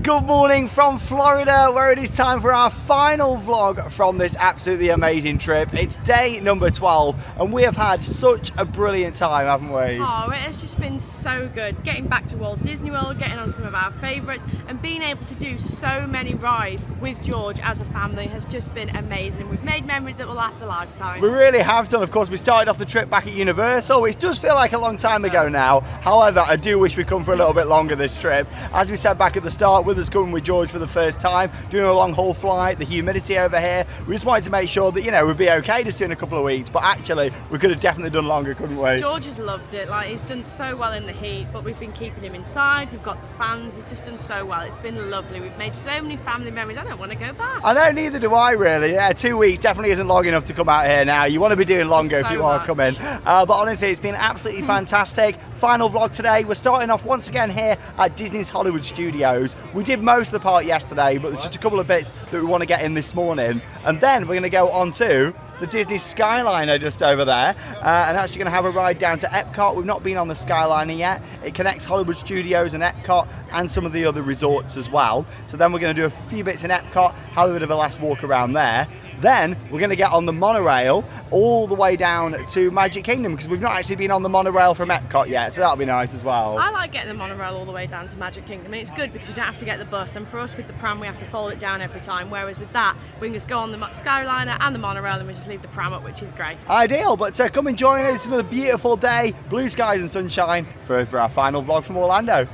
Good morning from Florida, where it is time for our final vlog from this absolutely amazing trip. It's day number 12 and we have had such a brilliant time, haven't we? Oh, it has just been so good. Getting back to Walt Disney World, getting on some of our favourites and being able to do so many rides with George as a family has just been amazing. We've made memories that will last a lifetime. We really have done. Of course, we started off the trip back at Universal, which does feel like a long time ago now. However, I do wish we'd come for a little bit longer this trip. As we said back at the start, with us coming with George for the first time, doing a long haul flight, the humidity over here, we just wanted to make sure that, you know, we'd be okay just doing a couple of weeks, but actually we could have definitely done longer, couldn't we? George has loved it. Like, he's done so well in the heat, but we've been keeping him inside. We've got the fans. He's just done so well. It's been lovely. We've made so many family memories. I don't want to go back. I know, neither do I really. Yeah, 2 weeks definitely isn't long enough to come out here now. You want to be doing longer if you are coming. But honestly, it's been absolutely fantastic. Final vlog today. We're starting off once again here at Disney's Hollywood Studios. We did most of the part yesterday, but there's just a couple of bits that we want to get in this morning. And then we're going to go on to the Disney Skyliner just over there, and actually going to have a ride down to Epcot. We've not been on the Skyliner yet. It connects Hollywood Studios and Epcot and some of the other resorts as well. So then we're going to do a few bits in Epcot, have a bit of a last walk around there. Then we're going to get on the monorail all the way down to Magic Kingdom, because we've not actually been on the monorail from Epcot yet, so that'll be nice as well. I like getting the monorail all the way down to Magic Kingdom. I mean, it's good because you don't have to get the bus, and for us with the pram we have to fold it down every time, whereas with that we can just go on the Skyliner and the monorail and we just leave the pram up, which is great. Ideal. But come and join us. It's another beautiful day, blue skies and sunshine for our final vlog from Orlando.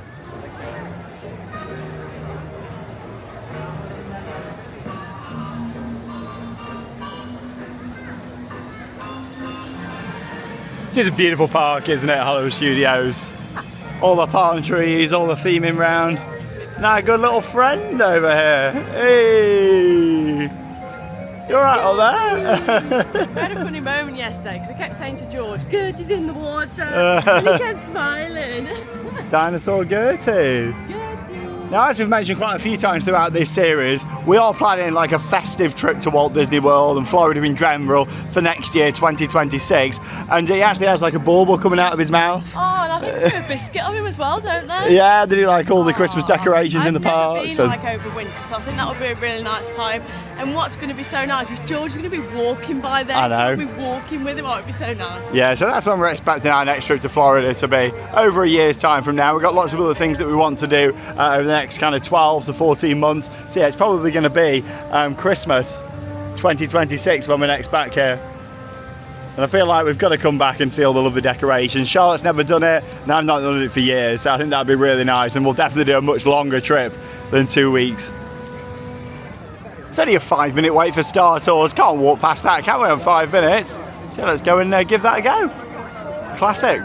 It is a beautiful park, isn't it, Hollywood Studios? All the palm trees, all the theming round. Now a good little friend over here. Hey! You alright up there? I had a funny moment yesterday because I kept saying to George, Gertie's in the water, and he kept smiling. Dinosaur Gertie. Now, as we've mentioned quite a few times throughout this series, we are planning like a festive trip to Walt Disney World and Florida in general for next year, 2026. And he actually has like a bauble coming out of his mouth. Oh, and I think they do a biscuit of him as well, don't they? Yeah, they do like all the Christmas decorations in the park. I've never been like over winter, so I think that would be a really nice time. And what's going to be so nice is George is going to be walking by there. I know. So I'll be walking with him. Oh, it'd be so nice. Yeah, so that's when we're expecting our next trip to Florida to be, over a year's time from now. We've got lots of other things that we want to do over the next kind of 12 to 14 months. So yeah, it's probably going to be Christmas 2026 when we're next back here. And I feel like we've got to come back and see all the lovely decorations. Charlotte's never done it, and I've not done it for years, so I think that'd be really nice, and we'll definitely do a much longer trip than 2 weeks. It's only a 5-minute wait for Star Tours. Can't walk past that, can we, in 5 minutes? So let's go and give that a go. Classic.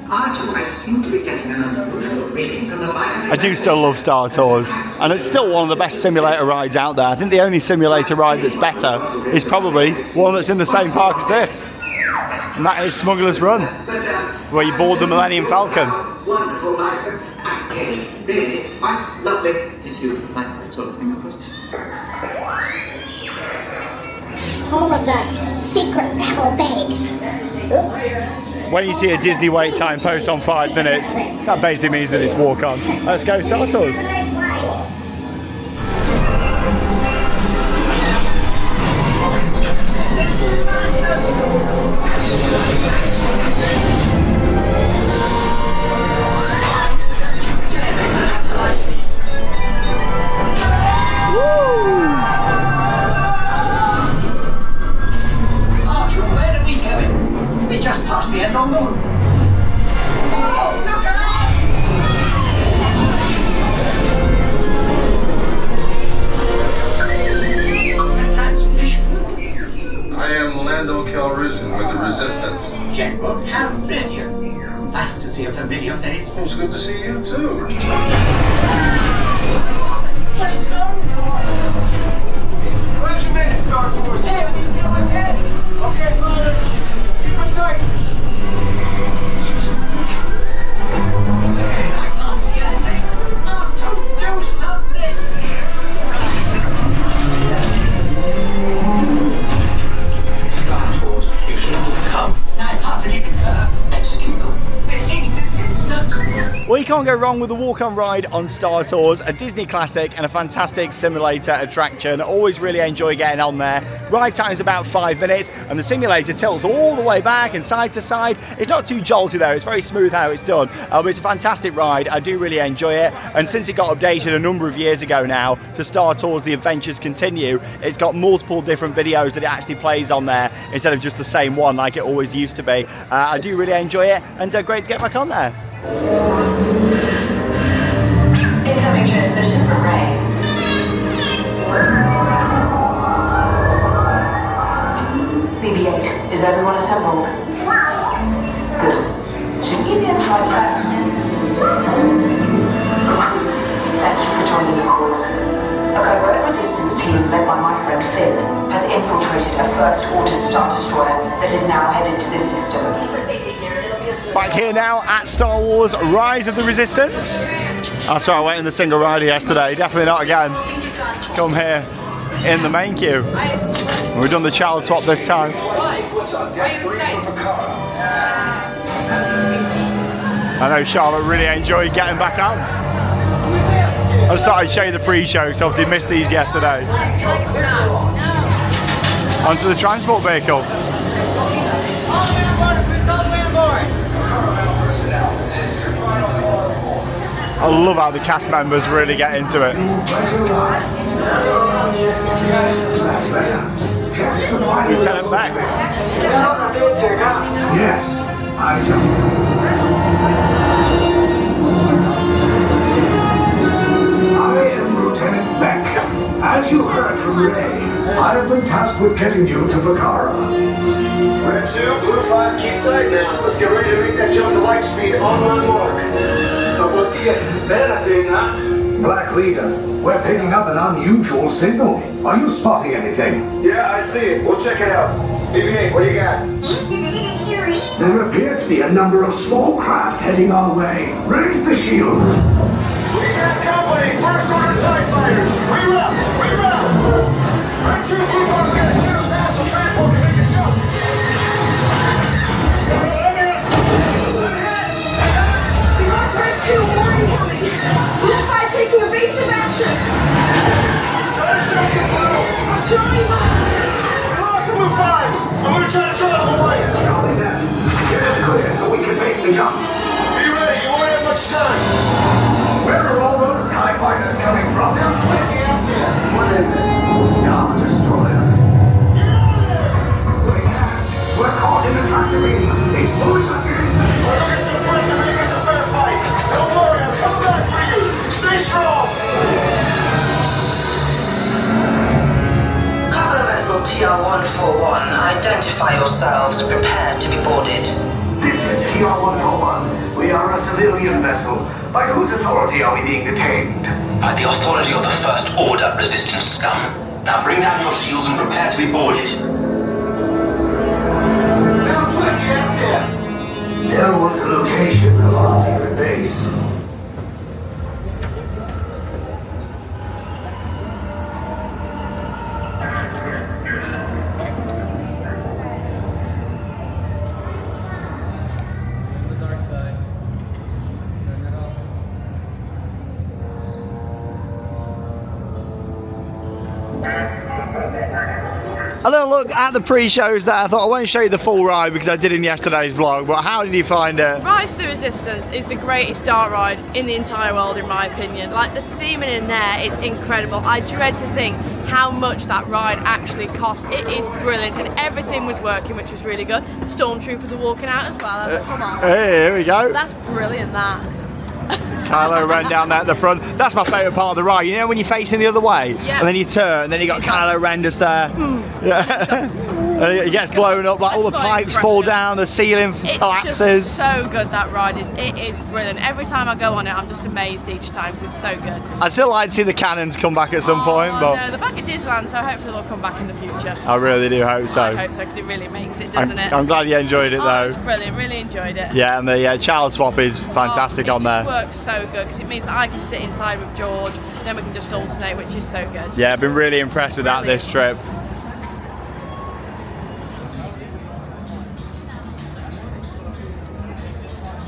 Our tourists seem to be getting an unusual reading from the I do still love Star Tours, and it's still one of the best simulator rides out there. I think the only simulator ride that's better is probably one that's in the same park as this, and that is Smuggler's Run, where you board the Millennium Falcon. Wonderful ride, and really quite lovely, if you like that sort of thing, of course. Home of the secret rebel base. Oops. When you see a Disney wait time post on 5 minutes, that basically means that it's walk on. Let's go Star Tours. Just past the end of the moon. Oh, look out! The transmission. I am Lando Calrissian with the Resistance. General Calrissian. Nice to see a familiar face. It's good to see you too. Let's go, What's your name, Star Tours? Hey, we go again. Okay, brother. I'm sorry. I can't see anything. Oh, don't do something. Star Tours. can't go wrong with the walk-on ride on Star Tours, a Disney classic and a fantastic simulator attraction. Always really enjoy getting on there. Ride time is about 5 minutes and the simulator tilts all the way back and side to side. It's not too jolty though, it's very smooth how it's done. But it's a fantastic ride, I do really enjoy it. And since it got updated a number of years ago now to Star Tours The Adventures Continue, it's got multiple different videos that it actually plays on there instead of just the same one like it always used to be. I do really enjoy it and great to get back on there. Incoming transmission from Ray. BB-8, is everyone assembled? Good. Shouldn't you be in flight prep? Crews, thank you for joining the cause. A covert resistance team led by my friend Finn has infiltrated a First Order Star Destroyer that is now headed to this system. Back here now at Star Wars Rise of the Resistance. That's why I went in the single rider yesterday, definitely not again. Come here in the main queue. We've done the child swap this time. I know Charlotte really enjoyed getting back out. I just thought I'd show you the pre-show because obviously missed these yesterday. Onto the transport vehicle. I love how the cast members really get into it. Lieutenant Beck. Yes, I just... I am Lieutenant Beck. As you heard from Ray, I have been tasked with getting you to Vakara. Red 2, Blue 5, keep tight now. Let's get ready to make that jump to light speed on my mark. Black Leader, we're picking up an unusual signal. Are you spotting anything? Yeah, I see it. We'll check it out. BB-8, what do you got? There appear to be a number of small craft heading our way. Raise the shields. We got company. First Order TIE fighters. Reroute. Red 2, Blue 5, got to clear the path so transport can make the jump. Taking evasive action! Try to shoot you, Blue! I'm trying, We lost Blue 5! I'm gonna try to draw out the light! Copy that. Get us clear so we can make the jump. Be ready, you won't have much time! Where are all those TIE fighters coming from? They're plenty out there. What in the... Star Destroyers. Get out of there! We can't. We're caught in a tractor beam. It's pulling us in. We're looking to friends and make this a fair fight! Don't worry, I'm coming back for you! Stay strong! Cargo vessel TR-141, identify yourselves. Prepare to be boarded. This is TR-141. We are a civilian vessel. By whose authority are we being detained? By the authority of the First Order resistance scum. Now bring down your shields and prepare to be boarded. They'll want the location of our secret base. A little look at the pre-shows there. I thought I won't show you the full ride because I did in yesterday's vlog, but how did you find it? Rise of the Resistance is the greatest dark ride in the entire world in my opinion. Like the theming in there is incredible. I dread to think how much that ride actually cost. It is brilliant and everything was working, which was really good. Stormtroopers are walking out as well. That's, come on. Hey, here we go. That's brilliant, that. Kylo Ren down there at the front. That's my favourite part of the ride. You know when you're facing the other way, yeah, and then you turn, and then you got Kylo Ren just there. Yeah. And it gets blown up, like all the pipes fall down, the ceiling collapses. It's just so good, that ride is. It is brilliant. Every time I go on it, I'm just amazed each time because it's so good. I'd still like to see the cannons come back at some point, but no, they're back at Disneyland, so hopefully they'll come back in the future. I really do hope so. I hope so because it really makes it, doesn't it? I'm glad you enjoyed it though. It's brilliant. Really enjoyed it. Yeah, and the child swap is fantastic on there. It works so good because it means that I can sit inside with George, then we can just alternate, which is so good. Yeah, I've been really impressed with that this trip.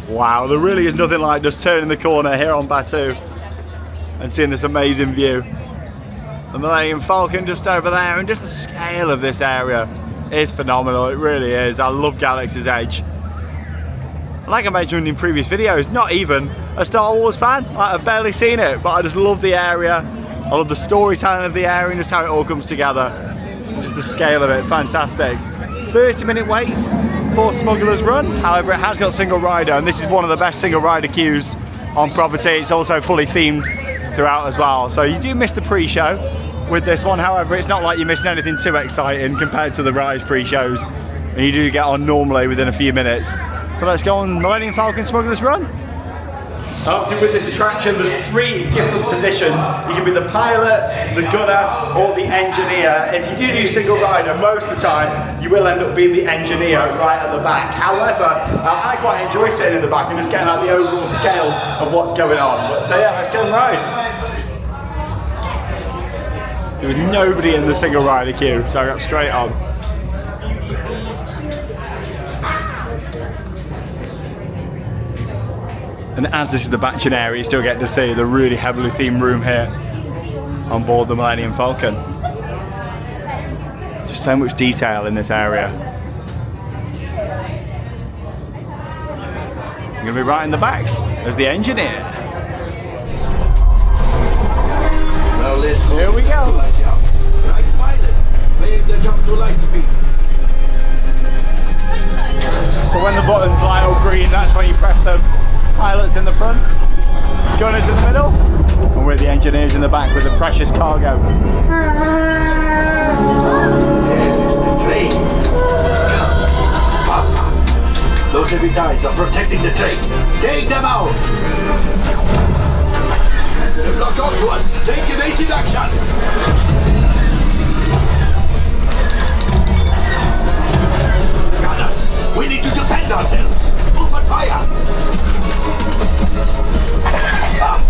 Wow, there really is nothing like just turning the corner here on Batuu and seeing this amazing view. The Millennium Falcon just over there, and just the scale of this area is phenomenal. It really is. I love Galaxy's Edge. Like I mentioned in previous videos, not even a Star Wars fan. I've barely seen it, but I just love the area. I love the storytelling of the area and just how it all comes together. Just the scale of it, fantastic. 30-minute wait for Smuggler's Run. However, it has got single rider, and this is one of the best single rider queues on property. It's also fully themed throughout as well. So you do miss the pre-show with this one. However, it's not like you're missing anything too exciting compared to the Rise pre-shows. And you do get on normally within a few minutes. So let's go on Millennium Falcon Smuggler's Run. Obviously with this attraction there's 3 different positions. You can be the pilot, the gunner or the engineer. If you do single rider, most of the time you will end up being the engineer right at the back. However, I quite enjoy sitting in the back and just getting like the overall scale of what's going on. But yeah, let's go and ride. There was nobody in the single rider queue, so I got straight on. And as this is the batching area, you still get to see the really heavily themed room here on board the Millennium Falcon. Just so much detail in this area. You're going to be right in the back as the engineer. Now let's go. Here we go. Right pilot, make the jump to light speed. So when the buttons light up green, that's when you press them. Pilots in the front, gunners in the middle, and we're the engineers in the back with the precious cargo. There is the train. Papa, those heavy ties are protecting the train. Take them out. They're blocked onto us. Take evasive action. Gunners, we need to defend ourselves. Open fire.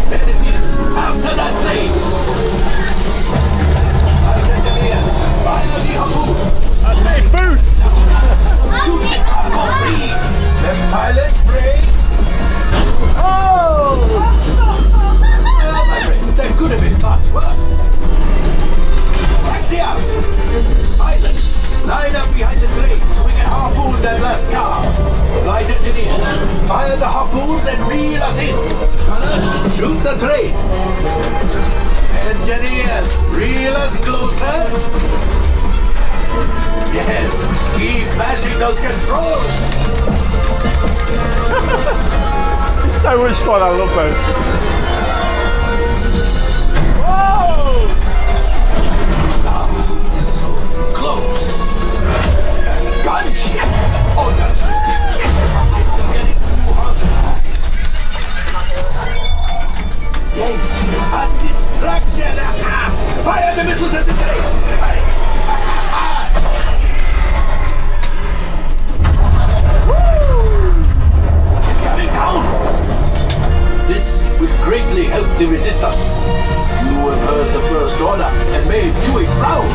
There it is! After that train! Right engineers! Fire the harpoon! Hey, boots! Shoot the cargo free! Left pilot, brakes! Oh! Well, my friends, that could have been much worse. Taxi out! Pilots, line up behind the train so we can harpoon that last car. Flight engineers, fire the harpoons and reel us in. Gunners, shoot the train. Engineers, reel us closer. Yes, keep mashing those controls. It's so much fun, I love those. Whoa! So close. Gunship. Oh, that's yes, a distraction! Fire the missiles at the train! It's coming down! This will greatly help the resistance. You have heard the First Order and made Chewie proud.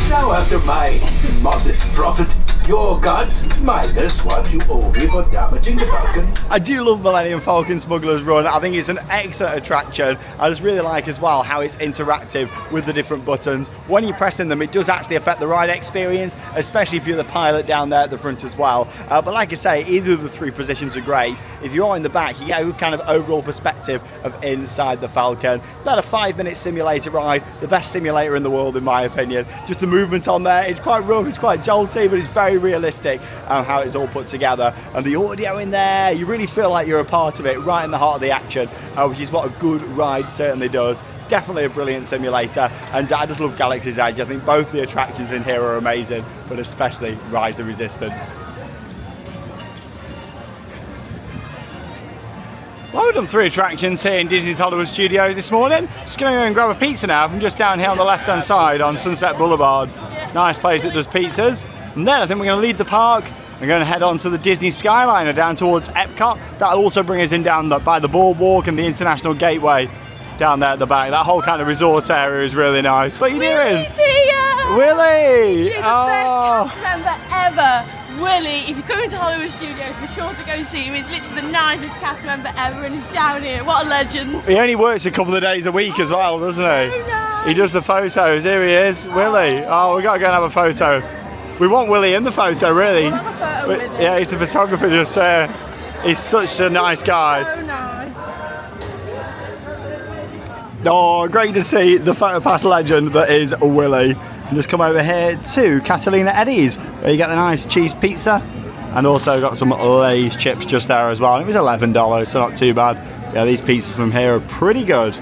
Now after my modest profit, your God minus what you owe me for damaging the Falcon. I do love Millennium Falcon Smuggler's Run. I think it's an excellent attraction. I just really like as well how it's interactive with the different buttons. When you're pressing them, it does actually affect the ride experience, especially if you're the pilot down there at the front as well. But like I say, either of the 3 positions are great. If you are in the back, you get a kind of overall perspective of inside the Falcon. About a 5-minute simulator ride, the best simulator in the world in my opinion. Just the movement on there, it's quite rough, it's quite jolty, but it's very realistic how it's all put together. And the audio in there, you really feel like you're a part of it, right in the heart of the action, which is what a good ride certainly does. Definitely a brilliant simulator, and I just love Galaxy's Edge. I think both the attractions in here are amazing, but especially Rise the Resistance. Well, we've done 3 attractions here in Disney's Hollywood Studios this morning. Just going to go and grab a pizza now from just down here on the left-hand side on Sunset Boulevard. Nice place that does pizzas. And then I think we're going to leave the park. We're going to head on to the Disney Skyliner down towards Epcot. That'll also bring us in down by the boardwalk and the International Gateway down there at the back. That whole kind of resort area is really nice. What are you doing? Willie's here! Willie! You're the best cast member ever. Willie, if you're coming to Hollywood Studios, be sure to go and see him. He's literally the nicest cast member ever, and he's down here. What a legend. He only works a couple of days a week as well, doesn't he? So nice. He does the photos. Here he is, Willie. Oh, we got to go and have a photo. We want Willie in the photo, really. We'll have a photo with him. Yeah, he's the photographer just there. He's such a nice guy. So nice. Oh, great to see the PhotoPass legend that is Willie. And just come over here to Catalina Eddie's, where you get the nice cheese pizza, and also got some Lay's chips just there as well. It was $11, so not too bad. Yeah, these pizzas from here are pretty good.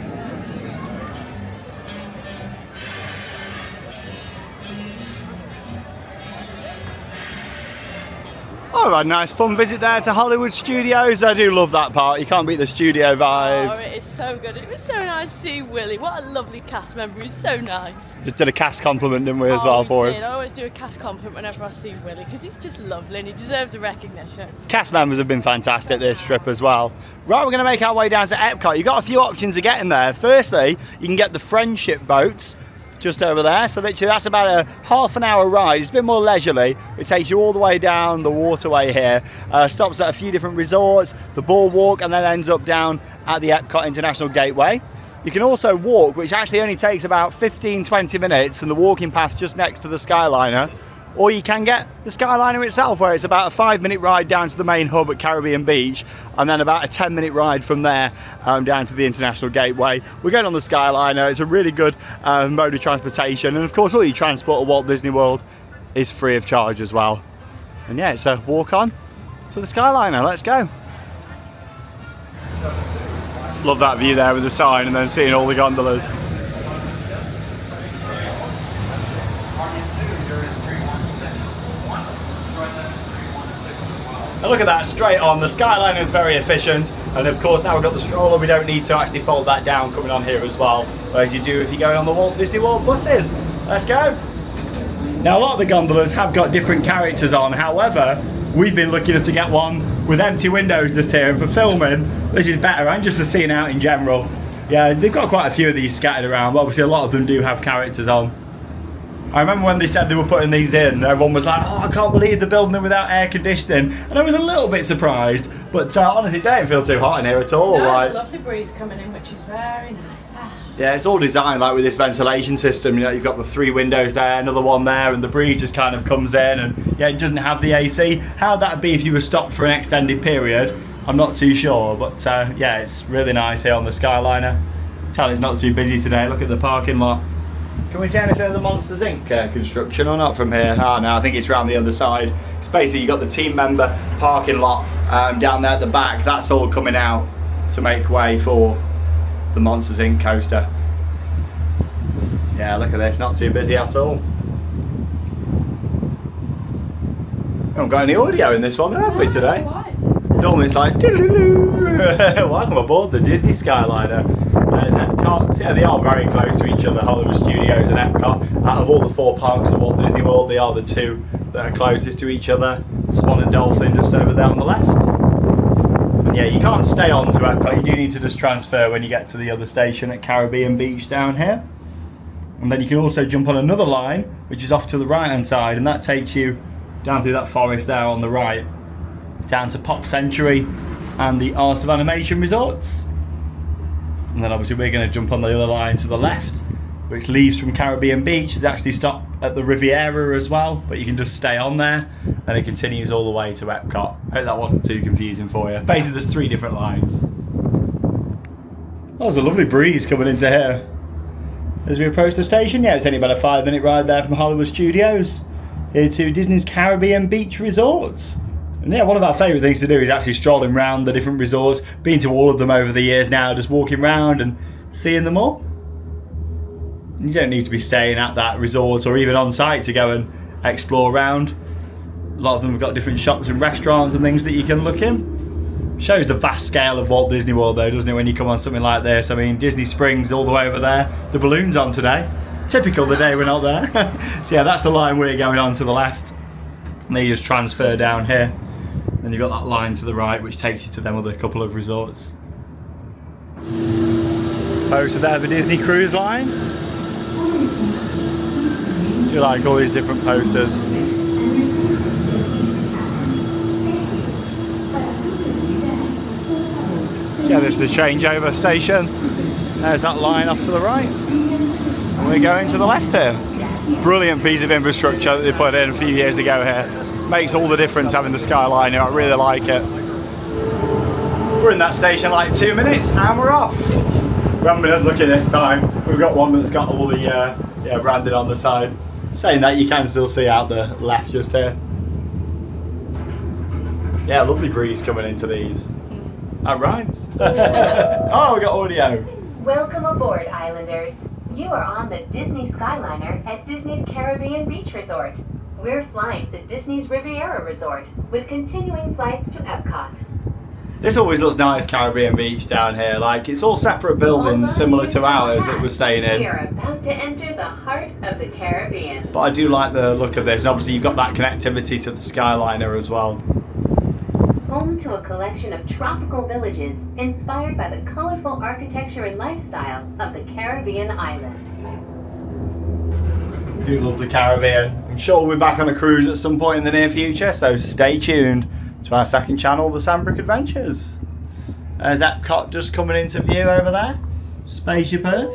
Oh, I've had a nice fun visit there to Hollywood Studios. I do love that part. You can't beat the studio vibes. Oh, it is so good. It was so nice to see Willie. What a lovely cast member. He's so nice. Just did a cast compliment, didn't we, as well for him? I always do a cast compliment whenever I see Willie because he's just lovely and he deserves the recognition. Cast members have been fantastic this trip as well. Right, we're going to make our way down to Epcot. You've got a few options of getting there. Firstly, you can get the friendship boats just over there, so literally that's about a half an hour ride. It's a bit more leisurely. It takes you all the way down the waterway here, stops at a few different resorts, the boardwalk, and then ends up down at the Epcot International Gateway. You can also walk, which actually only takes about 15-20 minutes, and the walking path's just next to the Skyliner. Or you can get the Skyliner itself, where it's about a 5-minute ride down to the main hub at Caribbean Beach, and then about a 10-minute ride from there down to the International Gateway. We're going on the Skyliner. It's a really good mode of transportation, and of course all your transport at Walt Disney World is free of charge as well. And yeah, it's a walk on to the Skyliner. Let's go. Love that view there with the sign and then seeing all the gondolas. And look at that, straight on. The Skyliner is very efficient, and of course now we've got the stroller, we don't need to actually fold that down coming on here as well, as you do if you're going on the Walt Disney World buses. Let's go. Now a lot of the gondolas have got different characters on, however, we've been lucky enough to get one with empty windows just here, and for filming, this is better, and just for seeing out in general. Yeah, they've got quite a few of these scattered around, but obviously a lot of them do have characters on. I remember when they said they were putting these in, everyone was like, oh, I can't believe they're building them without air conditioning. And I was a little bit surprised, but honestly, it don't feel too hot in here at all. No, like, lovely breeze coming in, which is very nice. Yeah, it's all designed like with this ventilation system. You know, you've got the 3 windows there, another one there, and the breeze just kind of comes in, and yeah, it doesn't have the AC. How that'd be if you were stopped for an extended period, I'm not too sure, but yeah, it's really nice here on the Skyliner. Tell it's not too busy today. Look at the parking lot. Can we see anything of the Monsters Inc. Construction or not from here? Oh no, I think it's around the other side. It's basically you've got the team member parking lot down there at the back. That's all coming out to make way for the Monsters Inc. coaster. Yeah, look at this, not too busy at all. We haven't got any audio in this one, have we, today? Normally it's like, welcome aboard the Disney Skyliner. There's Epcot. Yeah, they are very close to each other, Hollywood Studios and Epcot. Out of all the 4 parks of Walt Disney World, they are the 2 that are closest to each other. Swan and Dolphin just over there on the left. And yeah, you can't stay on to Epcot, you do need to just transfer when you get to the other station at Caribbean Beach down here. And then you can also jump on another line, which is off to the right hand side, and that takes you down through that forest there on the right, down to Pop Century and the Art of Animation resorts. And then obviously we're going to jump on the other line to the left, which leaves from Caribbean Beach. They actually stop at the Riviera as well, but you can just stay on there, and it continues all the way to Epcot. I hope that wasn't too confusing for you. Basically there's 3 different lines. Oh, there's a lovely breeze coming into here as we approach the station. Yeah, it's only about a 5-minute ride there from Hollywood Studios here to Disney's Caribbean Beach resorts. And yeah, one of our favourite things to do is actually strolling around the different resorts. Been to all of them over the years now, just walking around and seeing them all. You don't need to be staying at that resort or even on site to go and explore around. A lot of them have got different shops and restaurants and things that you can look in. Shows the vast scale of Walt Disney World though, doesn't it, when you come on something like this. I mean, Disney Springs all the way over there. The balloon's on today. Typical the day we're not there. So yeah, that's the line we're going on to the left. And then you just transfer down here. Then you've got that line to the right which takes you to them other couple of resorts. Poster there for Disney Cruise Line. Do you like all these different posters? Yeah, this is the changeover station. There's that line off to the right. And we're going to the left here. Brilliant piece of infrastructure that they put in a few years ago here. Makes all the difference having the Skyliner. I really like it. We're in that station like 2 minutes and we're off. We haven't been as lucky this time. We've got one that's got all the branded on the side. Saying that, you can still see out the left just here. Yeah, lovely breeze coming into these. That rhymes. Oh, we got audio. Welcome aboard, Islanders. You are on the Disney Skyliner at Disney's Caribbean Beach Resort. We're flying to Disney's Riviera Resort with continuing flights to Epcot. This always looks nice, Caribbean Beach down here. Like, it's all separate buildings similar to ours that we're staying in. We're about to enter the heart of the Caribbean. But I do like the look of this. And obviously, you've got that connectivity to the Skyliner as well. Home to a collection of tropical villages inspired by the colorful architecture and lifestyle of the Caribbean islands. I do love the Caribbean. I'm sure we'll be back on a cruise at some point in the near future, so stay tuned to our second channel, The Sandbrook Adventures. There's Epcot just coming into view over there. Spaceship Earth.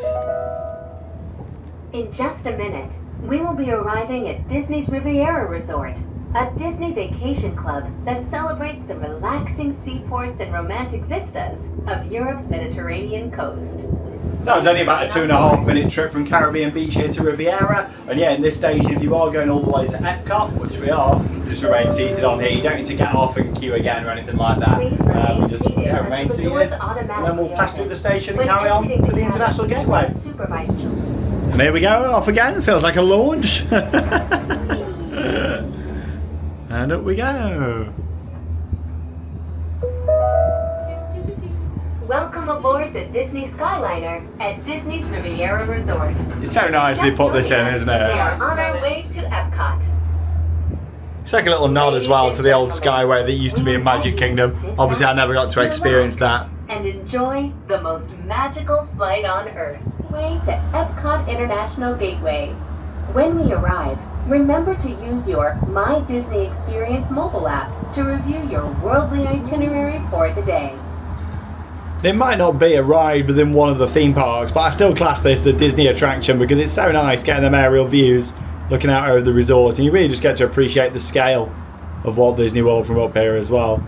In just a minute, we will be arriving at Disney's Riviera Resort, a Disney vacation club that celebrates the relaxing seaports and romantic vistas of Europe's Mediterranean coast. That was only about a 2.5 minute trip from Caribbean Beach here to Riviera. And yeah, in this station, if you are going all the way to Epcot, which we are, just remain seated on here. You don't need to get off and queue again or anything like that. We just remain seated. And then we'll pass through the station and carry on to the International Gateway. And here we go, off again. Feels like a launch. And up we go. Welcome aboard the Disney Skyliner at Disney's Riviera Resort. It's so nice they put this in, isn't We it? are on our way to Epcot. It's like a little nod as well to the old Skyway that used to be in Magic Kingdom. Obviously, I never got to experience that. And enjoy the most magical flight on Earth. Way to Epcot International Gateway. When we arrive, remember to use your My Disney Experience mobile app to review your worldly itinerary for the day. It might not be a ride within one of the theme parks, but I still class this the Disney attraction because it's so nice getting them aerial views, looking out over the resort, and you really just get to appreciate the scale of Walt Disney World from up here as well.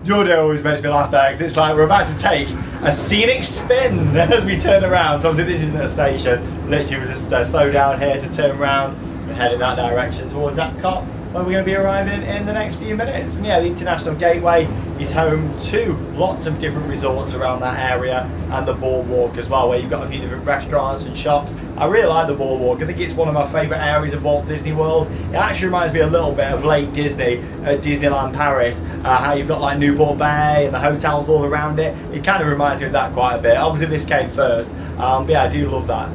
Jordan always makes me laugh there because it's like we're about to take a scenic spin as we turn around. So obviously this isn't a station. Literally we just slow down here to turn around and head in that direction towards Epcot, where we're going to be arriving in the next few minutes. And yeah, the International Gateway is home to lots of different resorts around that area, and the boardwalk as well, where you've got a few different restaurants and shops. I really like the boardwalk. I think it's one of my favourite areas of Walt Disney World. It actually reminds me a little bit of Lake Disney at Disneyland Paris, how you've got like Newport Bay and the hotels all around it. It kind of reminds me of that quite a bit. Obviously this came first, but yeah, I do love that.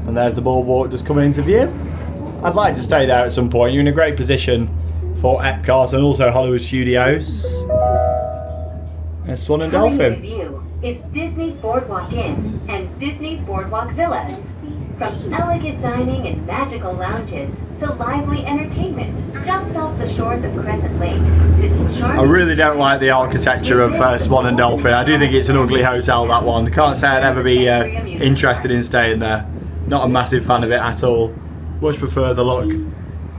And there's the boardwalk just coming into view. I'd like to stay there at some point. You're in a great position for Epcot and also Hollywood Studios. There's Swan and Coming to Dolphin. view is Disney's Boardwalk Inn and Disney's Boardwalk Villas. From elegant dining and magical lounges to lively entertainment just off the shores of Crescent Lake. This charming I really don't like the architecture of Swan and Dolphin. I do think it's an ugly hotel, that one. Can't say I'd ever be interested in staying there. Not a massive fan of it at all. Much prefer the look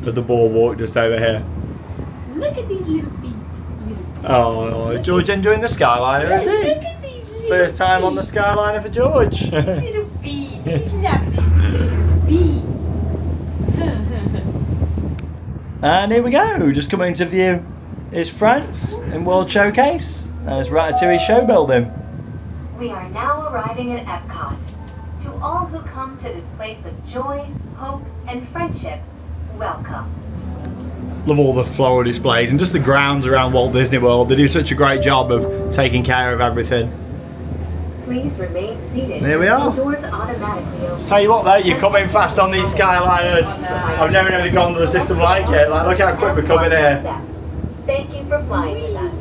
of the boardwalk just over here. Look at these little feet. Oh, George enjoying the Skyliner, is he? Look at these little First time on the Skyliner for George. little feet. He's laughing. Little feet. And here we go, just coming into view is France in World Showcase. There's Ratatouille show building. We are now arriving at Epcot. To all who come to this place of joy, hope, and friendship, welcome. Love all the floral displays and just the grounds around Walt Disney World. They do such a great job of taking care of everything. Please remain seated. There we are. The doors automatically open. Tell you what though, you're coming fast on these Skyliners. I've never really gone to a system like it. Like, look how quick we're coming here. Thank you for flying with us.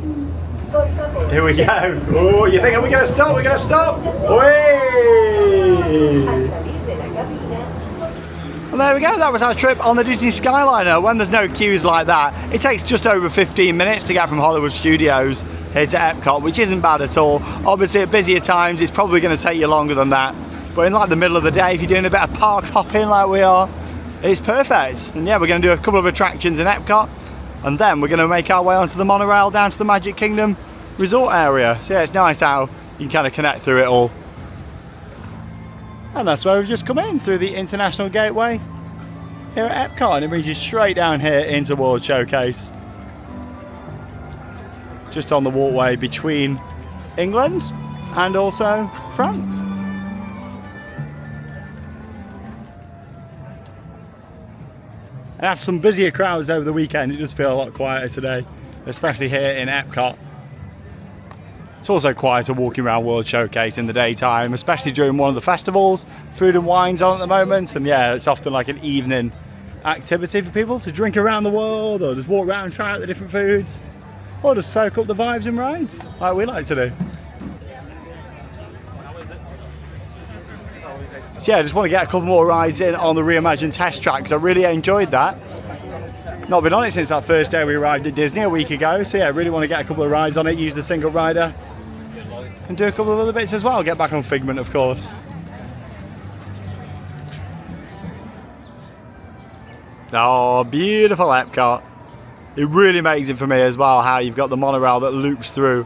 Por favor. Here we go. Oh, you think we're going to stop? We're going to stop. Whee! And there we go, that was our trip on the Disney Skyliner. When there's no queues like that, it takes just over 15 minutes to get from Hollywood Studios here to Epcot, which isn't bad at all. Obviously at busier times, it's probably going to take you longer than that. But in like the middle of the day, if you're doing a bit of park hopping like we are, it's perfect. And yeah, we're going to do a couple of attractions in Epcot, and then we're going to make our way onto the monorail down to the Magic Kingdom resort area. So yeah, it's nice how you can kind of connect through it all. And that's where we've just come in, through the International Gateway here at Epcot, and it brings you straight down here into World Showcase. Just on the walkway between England and also France. And after some busier crowds over the weekend, it does feel a lot quieter today, especially here in Epcot. It's also quieter walking around World Showcase in the daytime, especially during one of the festivals. Food and wine's on at the moment, and yeah, it's often like an evening activity for people to drink around the world, or just walk around and try out the different foods, or just soak up the vibes and rides, like we like to do. So yeah, I just want to get a couple more rides in on the reimagined test track, because I really enjoyed that. Not been on it since that first day we arrived at Disney a week ago, so yeah, I really want to get a couple of rides on it, use the single rider, and do a couple of other bits as well. Get back on Figment, of course. Oh, beautiful Epcot. It really makes it for me as well, how you've got the monorail that loops through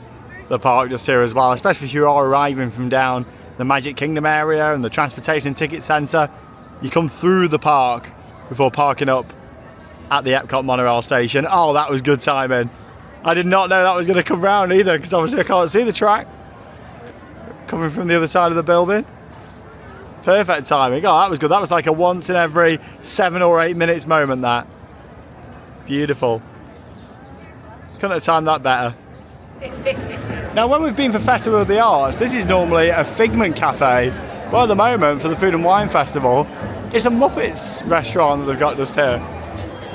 the park just here as well, especially if you are arriving from down the Magic Kingdom area and the Transportation Ticket Centre. You come through the park before parking up at the Epcot monorail station. Oh, that was good timing. I did not know that was going to come round either, because obviously I can't see the track coming from the other side of the building. Perfect timing. Oh, that was good. That was like a once in every 7 or 8 minutes moment, that. Beautiful. Couldn't have timed that better. Now, when we've been for Festival of the Arts, this is normally a Figment cafe. Well, at the moment, for the Food and Wine Festival, it's a Muppets restaurant that they've got just here.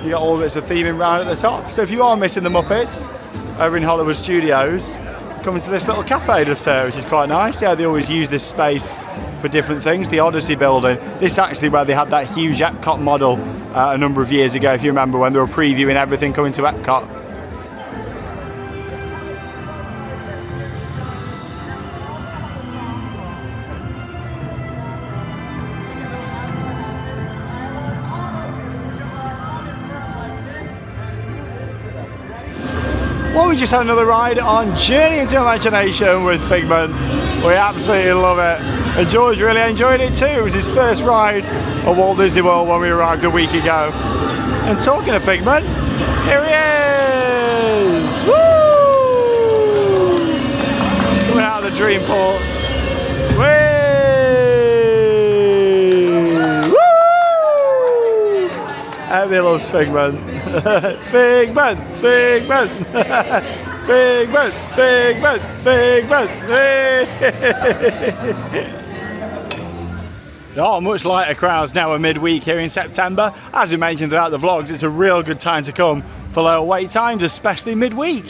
You got all bits of theming round at the top. So if you are missing the Muppets over in Hollywood Studios, come into this little cafe just here, which is quite nice. Yeah, they always use this space for different things. The Odyssey building. This is actually where they had that huge Epcot model a number of years ago, if you remember, when they were previewing everything coming to Epcot. Well, we just had another ride on Journey into Imagination with Figment. We absolutely love it. And George really enjoyed it too. It was his first ride at Walt Disney World when we arrived a week ago. And talking of Figment, here he is! Woo! Coming out of the Dreamport. Woo! Everybody loves Figment. Figment! Figment! Figment! Figment! Figment! Not much lighter crowds now at midweek here in September. As we mentioned throughout the vlogs, it's a real good time to come for lower wait times, especially midweek.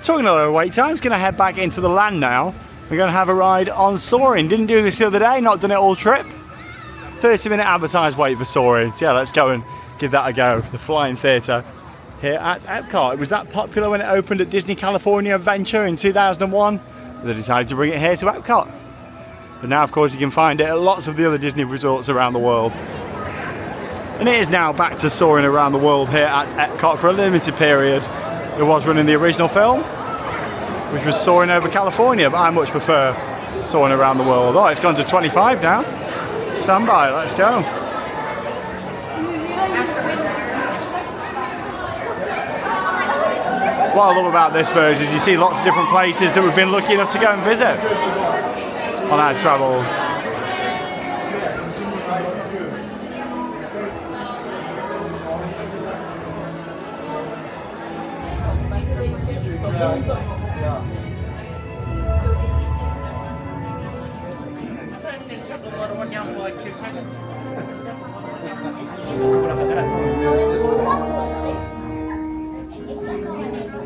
Talking of lower wait times, going to head back into the land now. We're going to have a ride on Soarin. Didn't do this the other day, not done it all trip. 30-minute advertised wait for Soarin. So yeah, let's go and give that a go. The Flying Theatre here at Epcot. It was that popular when it opened at Disney California Adventure in 2001. They decided to bring it here to Epcot. But now, of course, you can find it at lots of the other Disney resorts around the world. And it is now back to Soarin' Around the World here at Epcot for a limited period. It was running the original film, which was Soaring Over California, but I much prefer Soarin' Around the World. Oh, it's gone to 25 now. Stand by, let's go. What I love about this version is you see lots of different places that we've been lucky enough to go and visit on our travels.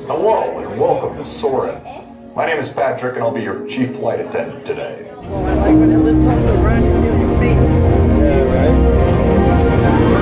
Hello and welcome to Soarin'. My name is Patrick and I'll be your chief flight attendant today. Oh, I like when it lifts off the run, you feel your feet. Yeah, right.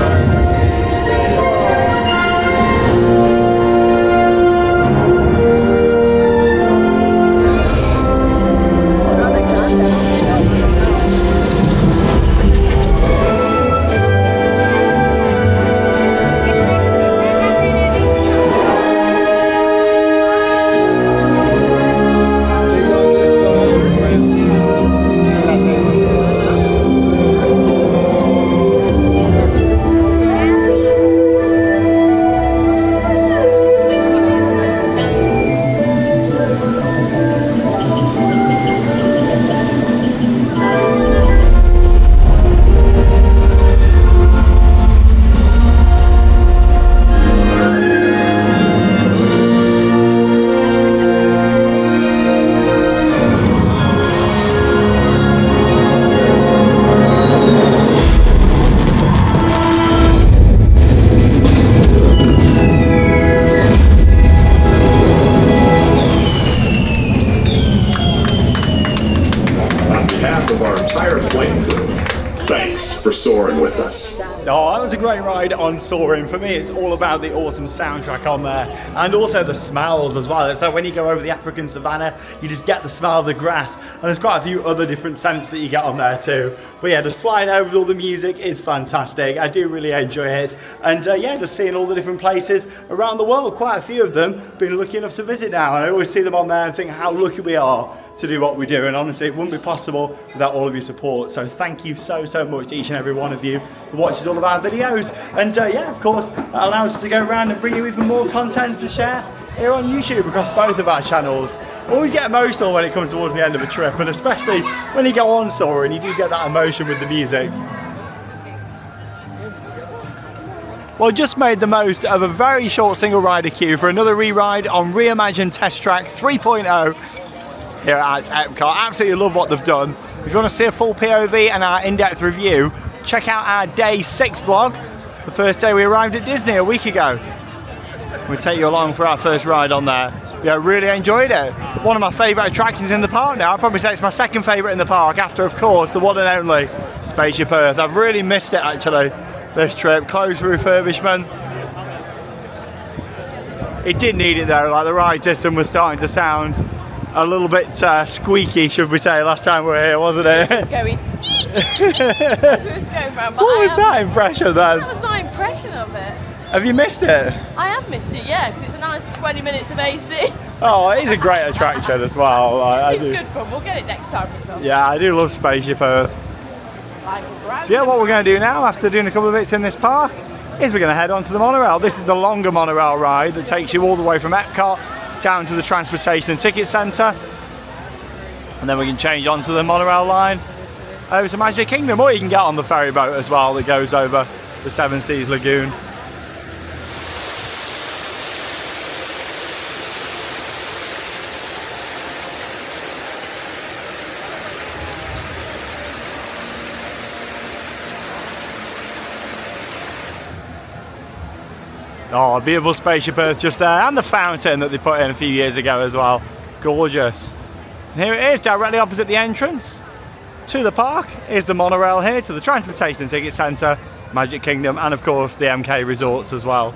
Soarin' with us. Oh, that was a great ride on Soarin'. For me, it's all about the awesome soundtrack on there, and also the smells as well. It's like when you go over the African savannah, you just get the smell of the grass, and there's quite a few other different scents that you get on there too. But yeah, just flying over with all the music is fantastic. I do really enjoy it, and yeah, just seeing all the different places around the world. Quite a few of them been lucky enough to visit now, and I always see them on there and think how lucky we are to do what we do, and honestly it wouldn't be possible without all of your support. So thank you so much to each and every one of you who watches all of our videos, and yeah, of course that allows us to go around and bring you even more content to share here on YouTube across both of our channels. I always get emotional when it comes towards the end of a trip, and especially when you go on Soarin', you do get that emotion with the music. Well, just made the most of a very short single rider queue for another re-ride on Reimagined Test Track 3.0 here at Epcot. Absolutely love what they've done. If you want to see a full POV and our in-depth review, check out our day 6 vlog, the first day we arrived at Disney a week ago. We'll take you along for our first ride on there. Yeah, really enjoyed it. One of my favourite attractions in the park now. I'd probably say it's my second favourite in the park after, of course, the one and only Spaceship Earth. I've really missed it actually, this trip. Closed for refurbishment. It did need it though, like the ride system was starting to sound a little bit squeaky, should we say, last time we were here, wasn't it? Going as we was going round, but what was that impression then? That was my impression of it. Have you missed it? I have missed it, yeah, because it's a nice 20 minutes of AC. Oh, it is a great attraction as well. It's good fun, we'll get it next time we come. Yeah, I do love Spaceship Earth. So yeah, what we're going to do now, after doing a couple of bits in this park, is we're going to head on to the monorail. This is the longer monorail ride that takes you all the way from Epcot down to the Transportation and Ticket Centre, and then we can change onto the monorail line over to Magic Kingdom, or you can get on the ferry boat as well that goes over the Seven Seas Lagoon. Oh, a beautiful Spaceship Earth just there, and the fountain that they put in a few years ago as well. Gorgeous. And here it is, directly opposite the entrance to the park is the monorail here to the Transportation and Ticket Centre, Magic Kingdom, and of course the MK Resorts as well.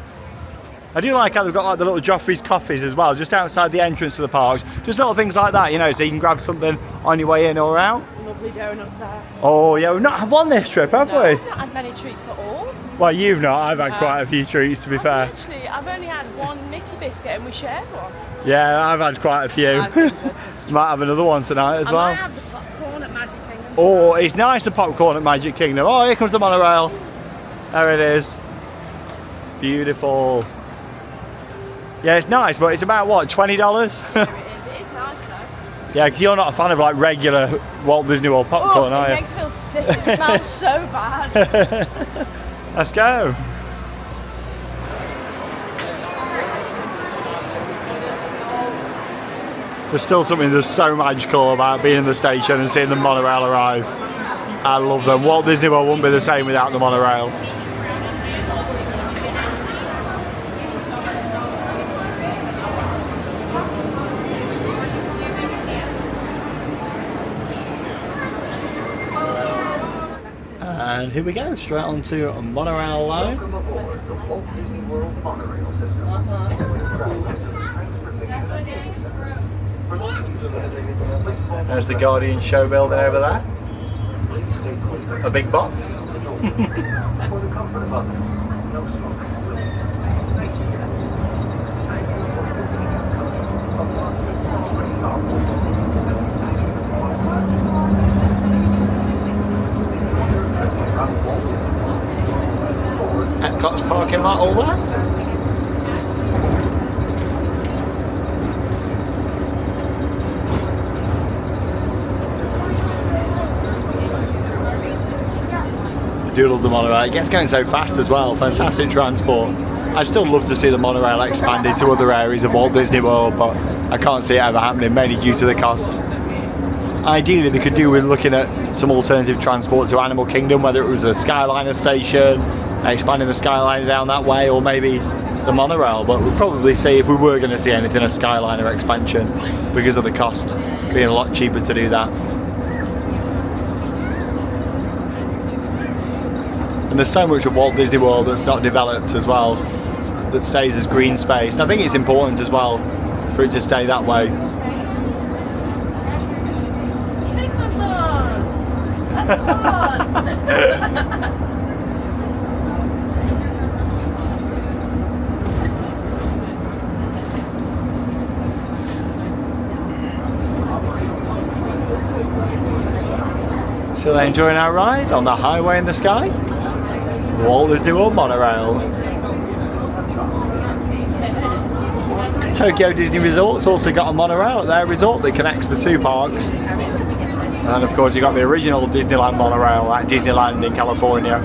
I do like how they've got like the little Joffrey's coffees as well, just outside the entrance to the parks. Just little things like that, you know, so you can grab something on your way in or out. Lovely donuts there. Oh yeah, we've not had one this trip, have we? We've not had many treats at all. Well, you've not. I've had quite a few treats, to be fair. Actually, I've only had one Mickey biscuit and we shared one. Yeah, I've had quite a few. Might have another one tonight as well. I might have the popcorn at Magic Kingdom. Oh, it's nice, the popcorn at Magic Kingdom. Oh, here comes the monorail. There it is. Beautiful. Yeah, it's nice, but it's about, what, $20? It is nice though. Yeah, because you're not a fan of like regular Walt Disney World popcorn, are you? It makes me feel sick. It smells so bad. Let's go. There's still something that's so magical about being in the station and seeing the monorail arrive. I love them. Walt Disney World wouldn't be the same without the monorail. And here we go, straight onto a monorail line. There's the Guardian show building over there. A big box. Epcot's parking lot all there. I do love the monorail. It gets going so fast as well. Fantastic transport. I'd still love to see the monorail expanded to other areas of Walt Disney World, but I can't see it ever happening, mainly due to the cost. Ideally, they could do with looking at some alternative transport to Animal Kingdom, whether it was the Skyliner station, expanding the Skyliner down that way, or maybe the monorail. But we'll probably see, if we were going to see anything, a Skyliner expansion, because of the cost being a lot cheaper to do that. And there's so much of Walt Disney World that's not developed as well, that stays as green space. And I think it's important as well for it to stay that way. Figma bars! That's fun! So they're enjoying our ride on the highway in the sky. Walt Disney World Monorail. Tokyo Disney Resort's also got a monorail at their resort that connects the two parks. And of course you've got the original Disneyland monorail at Disneyland in California.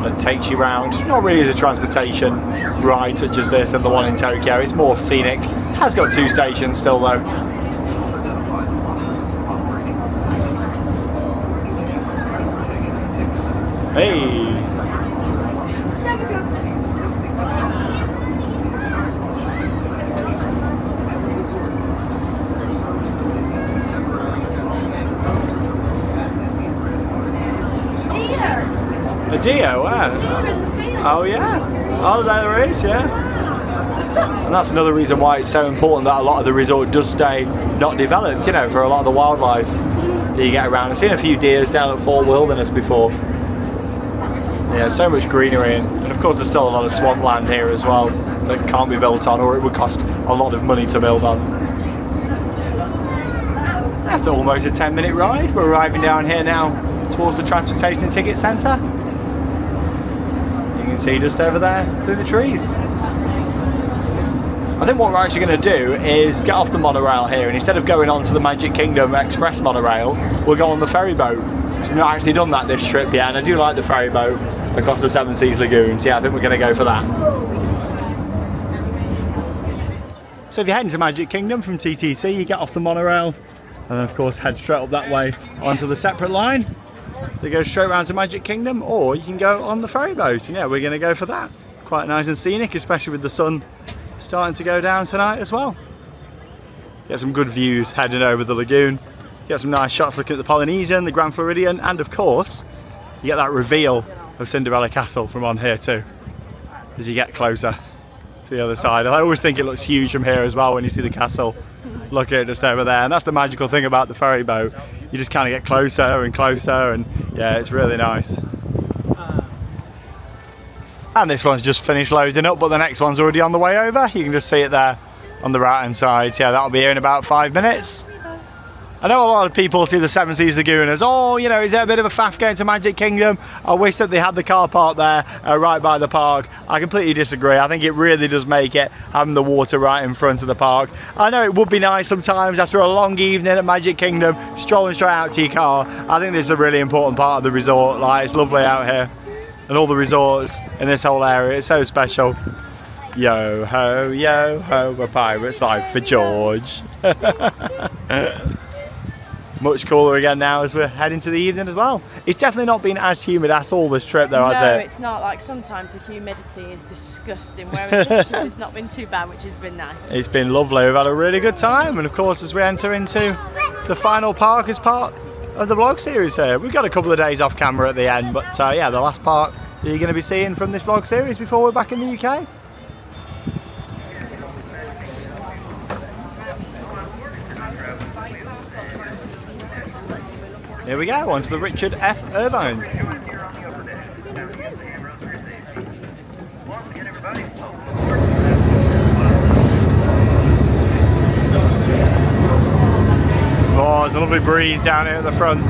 That takes you around, not really as a transportation ride such as this and the one in Tokyo, it's more scenic. Has got 2 stations still though. Hey! A deer, where? Oh yeah. Oh, there is, yeah. And that's another reason why it's so important that a lot of the resort does stay not developed, you know, for a lot of the wildlife that you get around. I've seen a few deers down at Fort Wilderness before. Yeah, so much greenery, and of course there's still a lot of swampland here as well that can't be built on, or it would cost a lot of money to build on. After almost a 10-minute ride, we're arriving down here now towards the Transportation and Ticket Centre. You can see just over there through the trees. I think what we're actually going to do is get off the monorail here, and instead of going on to the Magic Kingdom Express monorail, we'll go on the ferryboat. So we've not actually done that this trip yet, and I do like the ferryboat across the Seven Seas Lagoons. Yeah, I think we're going to go for that. So if you're heading to Magic Kingdom from TTC, you get off the monorail and then of course head straight up that way onto the separate line that goes straight round to Magic Kingdom, or you can go on the ferryboat. And yeah, we're going to go for that. Quite nice and scenic, especially with the sun starting to go down tonight as well. Get some good views heading over the lagoon. Get some nice shots looking at the Polynesian, the Grand Floridian, and of course you get that reveal of Cinderella Castle from on here too, as you get closer to the other side. I always think it looks huge from here as well when you see the castle. Look at it just over there, and that's the magical thing about the ferry boat. You just kind of get closer and closer, and yeah, it's really nice. And this one's just finished loading up, but the next one's already on the way over. You can just see it there on the right hand side. Yeah, that'll be here in about 5 minutes. I know a lot of people see the Seven Seas Lagoon as, oh, you know, is it a bit of a faff going to Magic Kingdom? I wish that they had the car park there right by the park. I completely disagree. I think it really does make it, having the water right in front of the park. I know it would be nice sometimes after a long evening at Magic Kingdom, strolling straight out to your car. I think this is a really important part of the resort. Like, it's lovely out here. And all the resorts in this whole area, it's so special. Yo ho, a pirate's life for George. Much cooler again now as we're heading to the evening as well. It's definitely not been as humid at all this trip though, has it? No, it's not. Like, sometimes the humidity is disgusting, whereas this trip it's not been too bad, which has been nice. It's been lovely. We've had a really good time, and of course as we enter into the final park as part of the vlog series here. We've got a couple of days off camera at the end, but yeah, the last part that you're going to be seeing from this vlog series before we're back in the UK. Here we go, on to the Richard F. Irvine. Oh, there's a lovely breeze down here at the front.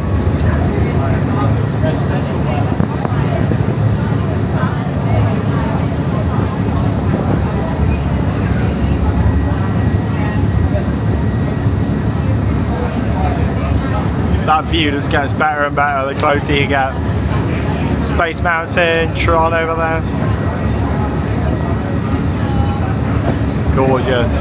That view just gets better and better the closer you get. Space Mountain, Tron over there. Gorgeous.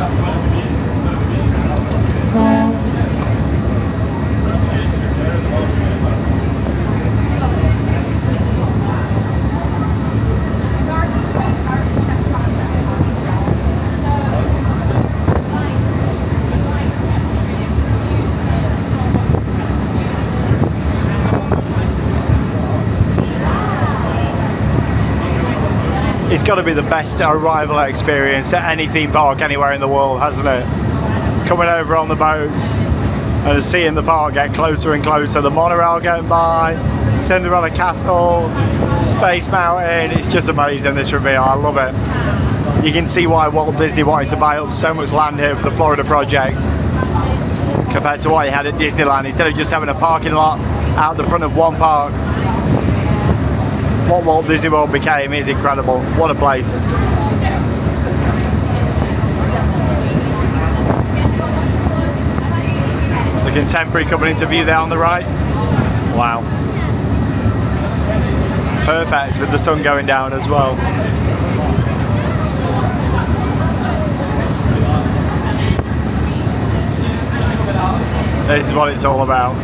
got to be the best arrival experience to any theme park anywhere in the world, hasn't it? Coming over on the boats and seeing the park get closer and closer. The monorail going by, Cinderella Castle, Space Mountain. It's just amazing, this reveal. I love it. You can see why Walt Disney wanted to buy up so much land here for the Florida project compared to what he had at Disneyland, instead of just having a parking lot out the front of one park. What Walt Disney World became is incredible. What a place. The Contemporary coming into view there on the right. Wow. Perfect with the sun going down as well. This is what it's all about.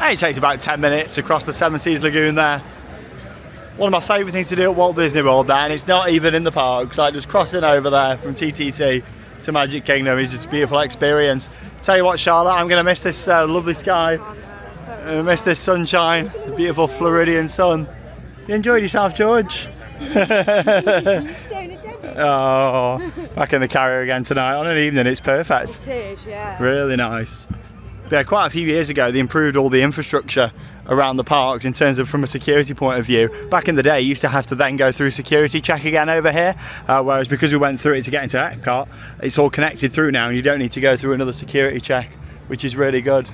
It takes about 10 minutes to cross the Seven Seas Lagoon there. One of my favourite things to do at Walt Disney World there, and it's not even in the parks, like just crossing over there from TTC to Magic Kingdom is just a beautiful experience. Tell you what, Charlotte, I'm going to miss this lovely sky, miss this sunshine, the beautiful Floridian sun. You enjoyed yourself, George? Oh, back in the carrier again tonight on an evening, it's perfect. It is, yeah. Really nice. Yeah, quite a few years ago they improved all the infrastructure around the parks in terms of from a security point of view. Back in the day you used to have to then go through security check again over here, whereas because we went through it to get into Epcot, it's all connected through now and you don't need to go through another security check, which is really good.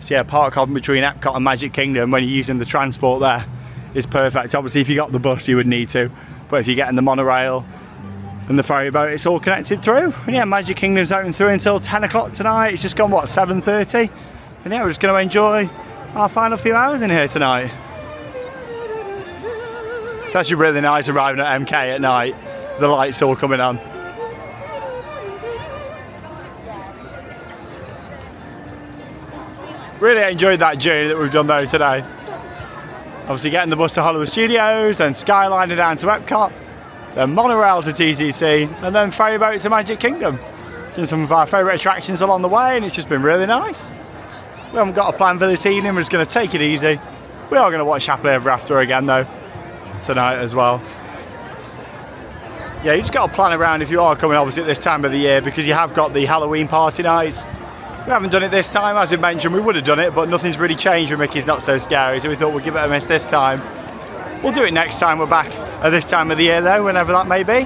So yeah, park hopping between Epcot and Magic Kingdom when you're using the transport there is perfect. Obviously if you got the bus you would need to, but if you're getting the monorail and the ferry boat, it's all connected through. And yeah, Magic Kingdom's open through until 10 o'clock tonight. It's just gone, what, 7:30? And yeah, we're just going to enjoy our final few hours in here tonight. It's actually really nice arriving at MK at night, the lights all coming on. Really enjoyed that journey that we've done though today. Obviously getting the bus to Hollywood Studios, then Skyliner down to Epcot, then monorail to TTC, and then ferryboat to Magic Kingdom. Done some of our favourite attractions along the way, and it's just been really nice. We haven't got a plan for this evening, we're just going to take it easy. We are going to watch Happily Ever After again though, tonight as well. Yeah, you just got to plan around if you are coming obviously at this time of the year, because you have got the Halloween party nights. We haven't done it this time, as we mentioned, we would have done it, but nothing's really changed with Mickey's Not So Scary, so we thought we'd give it a miss this time. We'll do it next time we're back at this time of the year though, whenever that may be.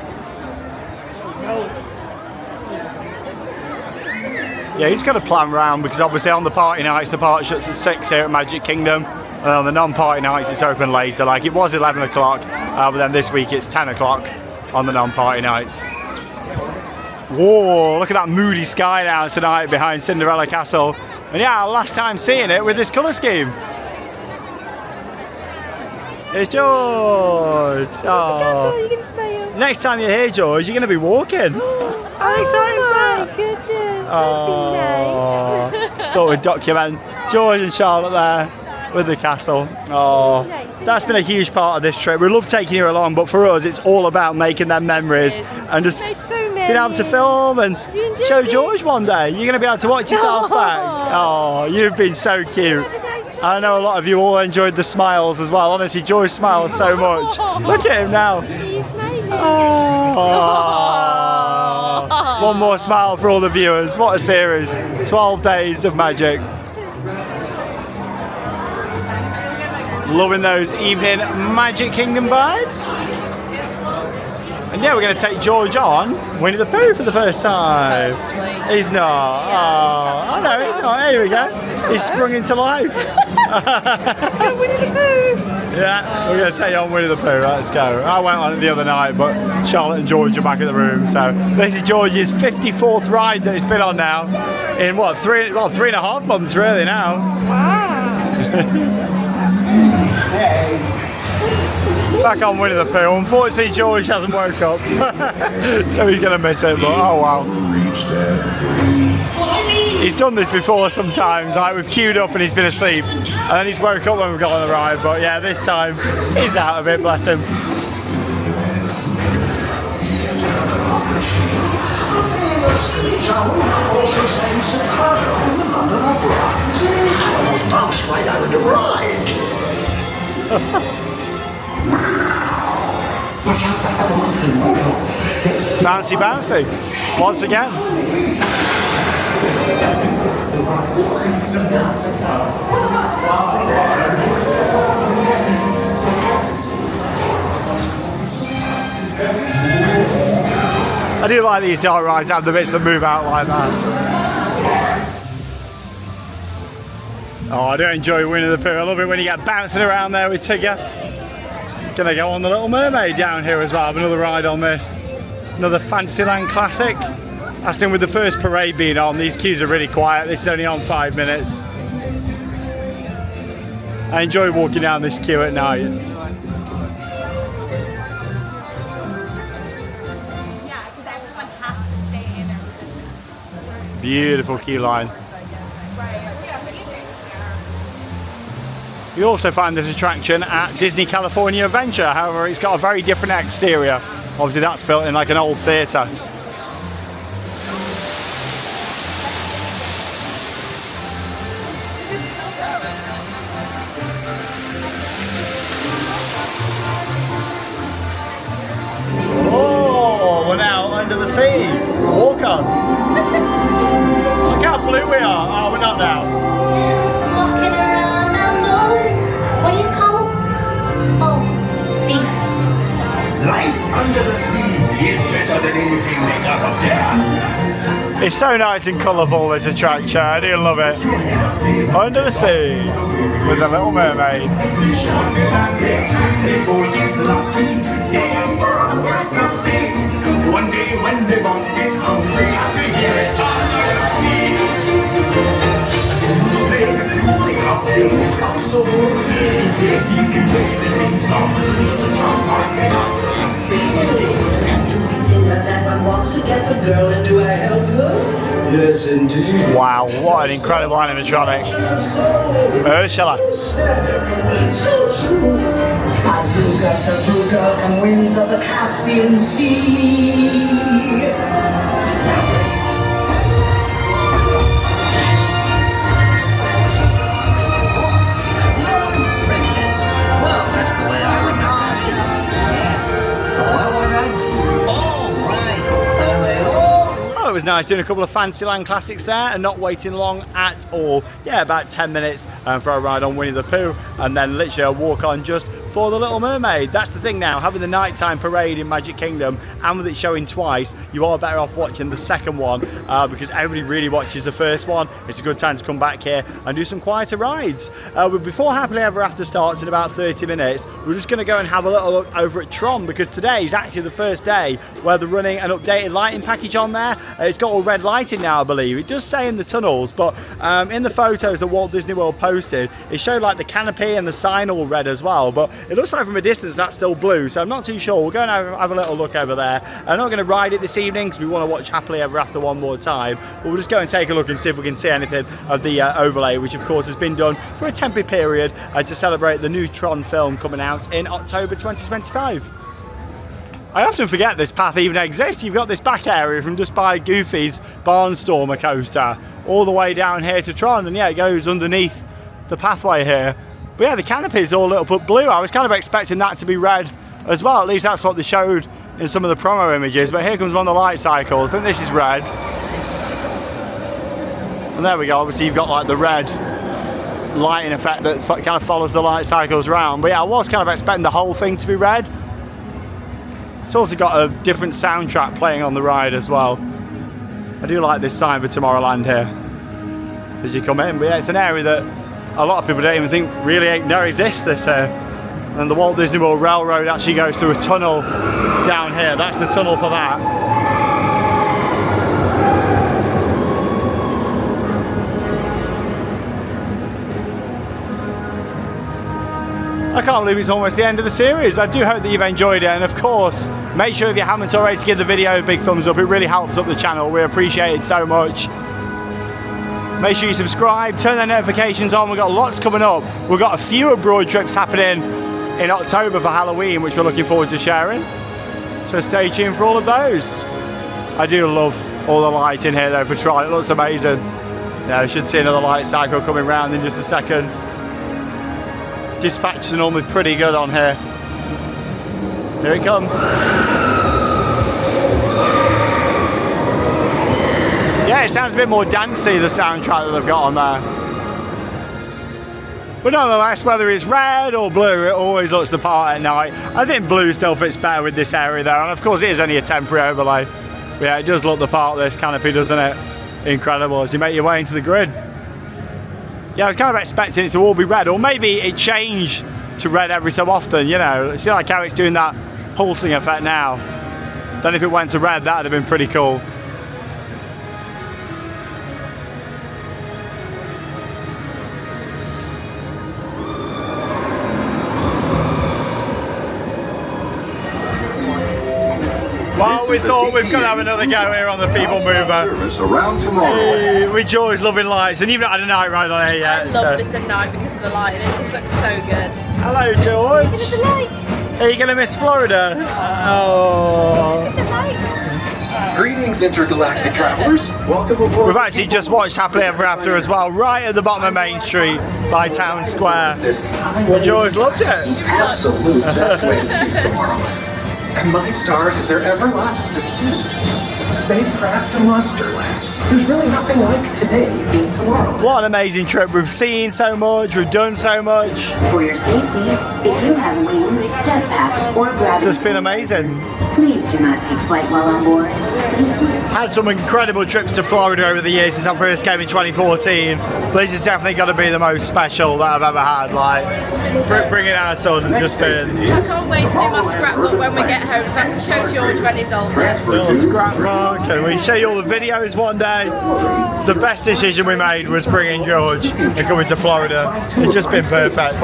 Yeah, you just got to plan around, because obviously on the party nights the park shuts at 6 here at Magic Kingdom, and on the non-party nights it's open later. Like it was 11 o'clock, but then this week it's 10 o'clock on the non-party nights. Whoa, look at that moody sky now tonight behind Cinderella Castle. And yeah, last time seeing it with this colour scheme. It's George. Oh. You can smile. Next time you're here, George, you're going to be walking. How exciting is that? Oh my goodness, Oh, that's been nice. sort of document George and Charlotte there with the castle. Oh, that's been a huge part of this trip. We love taking you along, but for us, it's all about making them memories and just being able to film and show George one day. You're going to be able to watch yourself back. Oh, you've been so cute. I know a lot of you all enjoyed the smiles as well. Honestly, George smiles so much. Look at him now. He's smiling. Oh. One more smile for all the viewers. What a series. 12 days of magic. Loving those evening Magic Kingdom vibes. And yeah, we're going to take George on Winnie the Pooh for the first time. He's not. Oh, I know, he's not. Here we go. He's sprung into life. Yeah, we're going to take you on Winnie the Pooh. Right, let's go. I went on it the other night, but Charlotte and George are back in the room. So this is George's 54th ride that he's been on now. In what, 3.5 months really now. Wow. Back on Winnie the Pooh. Unfortunately, George hasn't woke up, so he's going to miss it. But oh wow. He's done this before sometimes. Like we've queued up and he's been asleep, and then he's woke up when we've got on the ride. But yeah, this time he's out of it. Bless him. Also sang soprano in the London Opera. I almost bounced right out of the ride. Watch out for everyone's removals. Bouncy, bouncy. Once again. I do like these dark rides have the bits that move out like that. Oh, I do enjoy Winnie the Pooh. I love it when you get bouncing around there with Tigger. Gonna go on the Little Mermaid down here as well. Have another ride on this. Another Fantasyland classic. That's the thing with the first parade being on. These queues are really quiet. This is only on 5 minutes. I enjoy walking down this queue at night. Beautiful queue line. You also find this attraction at Disney California Adventure. However, it's got a very different exterior. Obviously that's built in like an old theatre. Oh, we're now under the sea. Walk on. Look how blue we are. Oh, we're not now. Walking around on those, what do you call them? Oh, feet. Life under the sea is better than anything they got up there. It's so nice and colourful, this attraction. I do love it. Under the sea with the Little Mermaid. One day when the boss get hungry, have to hear it under the sea. They come so you can play the main songs and the drum party. That one wants to get the girl, and do I help you? Yes, indeed. Wow, what an incredible animatronic. Ursula. So true. Aluga, Saruga, and winds of the Caspian Sea. Princess. Well, that's the way I remember it. What was I? Oh, right. And they all... Oh, it was nice doing a couple of Fantasyland classics there and not waiting long at all. Yeah, about 10 minutes for a ride on Winnie the Pooh, and then literally a walk on just for the Little Mermaid. That's the thing now, having the nighttime parade in Magic Kingdom and with it showing twice, you are better off watching the second one because everybody really watches the first one. It's a good time to come back here and do some quieter rides. But before Happily Ever After starts in about 30 minutes, we're just going to go and have a little look over at Tron, because today is actually the first day where they're running an updated lighting package on there. It's got all red lighting now, I believe. It does say in the tunnels, but in the photos that Walt Disney World posted, it showed like the canopy and the sign all red as well, but it looks like from a distance that's still blue, so I'm not too sure. We're going to have a little look over there. I'm not going to ride it this evening because we want to watch Happily Ever After one more time, but we'll just go and take a look and see if we can see anything of the overlay, which of course has been done for a temporary period to celebrate the new Tron film coming out in October 2025. I often forget this path even exists. You've got this back area from just by Goofy's Barnstormer coaster all the way down here to Tron, and yeah, it goes underneath the pathway here. But yeah, the canopy is all lit up with blue. I was kind of expecting that to be red as well. At least that's what they showed in some of the promo images. But here comes one of the light cycles. I think this is red. And there we go. Obviously you've got like the red lighting effect that kind of follows the light cycles round. But yeah, I was kind of expecting the whole thing to be red. It's also got a different soundtrack playing on the ride as well. I do like this sign for Tomorrowland here as you come in. But yeah, it's an area that a lot of people don't even think really know exists this here. And the Walt Disney World Railroad actually goes through a tunnel down here. That's the tunnel for that. I can't believe it's almost the end of the series. I do hope that you've enjoyed it, and of course, make sure if you haven't already to give the video a big thumbs up. It really helps up the channel. We appreciate it so much. Make sure you subscribe, turn the notifications on. We've got lots coming up. We've got a few abroad trips happening in October for Halloween, which we're looking forward to sharing. So stay tuned for all of those. I do love all the lights in here though for trial. It looks amazing. Yeah, we should see another light cycle coming round in just a second. Dispatch are normally pretty good on here. Here it comes. Yeah, it sounds a bit more dancey, the soundtrack that they've got on there. But nonetheless, whether it's red or blue, it always looks the part at night. I think blue still fits better with this area though, and of course it is only a temporary overlay. But yeah, it does look the part, this canopy, doesn't it? Incredible as you make your way into the grid. Yeah, I was kind of expecting it to all be red, or maybe it changed to red every so often, you know. See like how it's doing that pulsing effect now. Then if it went to red, that would have been pretty cool. Well, we thought we've got to have another go here on the People Mover. Service around tomorrow. We George loving lights, and even had a night ride on here yet. I love this at night because of the lighting. It just looks so good. Hello, George. Look at the lights. Are you going to miss Florida? Oh. Look at the lights. Greetings, intergalactic travelers. Welcome aboard. We've actually just watched Happily Ever After as well, right at the bottom of Main Street by Town Square. George loved it. Absolute best way to see tomorrow. And my stars, is there ever lots to see? From spacecraft to monster labs. There's really nothing like today being tomorrow. What an amazing trip. We've seen so much, we've done so much. For your safety, if you have wings, jetpacks, or gravity, it's just been amazing. Please do not take flight while on board. Had some incredible trips to Florida over the years since I first came in 2014. This has definitely got to be the most special that I've ever had. Like, bringing our son has just been... I can't wait to do my scrapbook when we get home, so I can show George when he's older. Little scrapbook, and we show you all the videos one day. The best decision we made was bringing George and coming to Florida. It's just been perfect.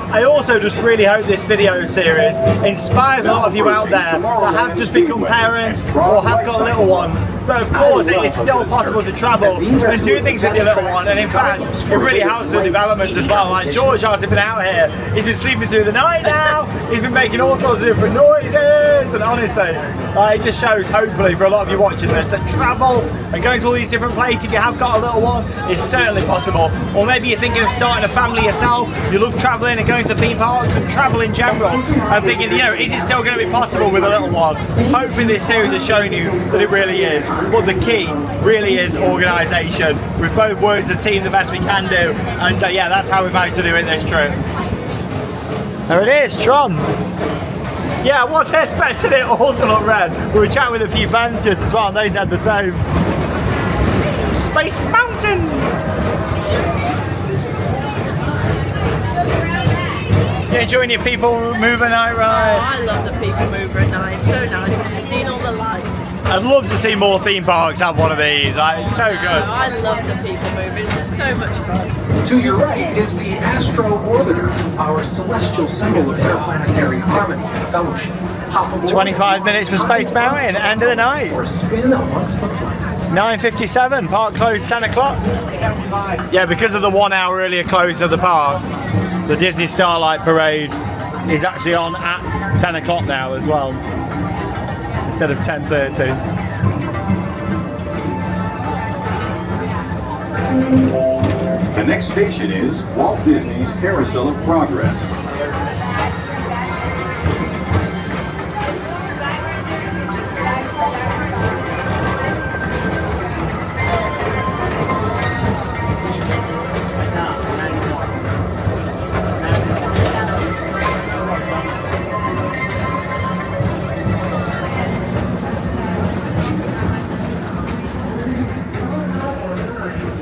I also just really hope this video series inspires a lot of you out there that have just become parents or have got little ones. But of course, it is still possible to travel and do things with your little one, and in fact, it really helps the development as well. Like George hasn't been out here, he's been sleeping through the night now, he's been making all sorts of different noises, and honestly, it just shows, hopefully, for a lot of you watching this, that travel and going to all these different places, if you have got a little one, is certainly possible. Or maybe you're thinking of starting a family yourself, you love traveling and going to theme parks and travel in general, and thinking, you know, is it still going to be possible with a little one? Hopefully this series is showing you that it really is. But the key really is organisation. We've both worked as a team the best we can do, and yeah, that's how we managed to do it this trip. There it is, Tron. Yeah, I was expecting it all to look red. We were chatting with a few fans just as well, and they said the same. Space Mountain! You enjoying your People Mover night ride? Oh, I love the People Mover at night. It's so nice, isn't it? Seeing all the lights. I'd love to see more theme parks have one of these. It's so good. I love the People Mover. It's just so much fun. To your right is the Astro Orbiter, our celestial symbol of interplanetary harmony and fellowship. 25 minutes for Space Mountain, end of the night. For a spin amongst the planets. 9:57, park closed 10 o'clock. Yeah, because of the 1 hour earlier close of the park, the Disney Starlight Parade is actually on at 10 o'clock now as well, instead of 10:30. The next station is Walt Disney's Carousel of Progress.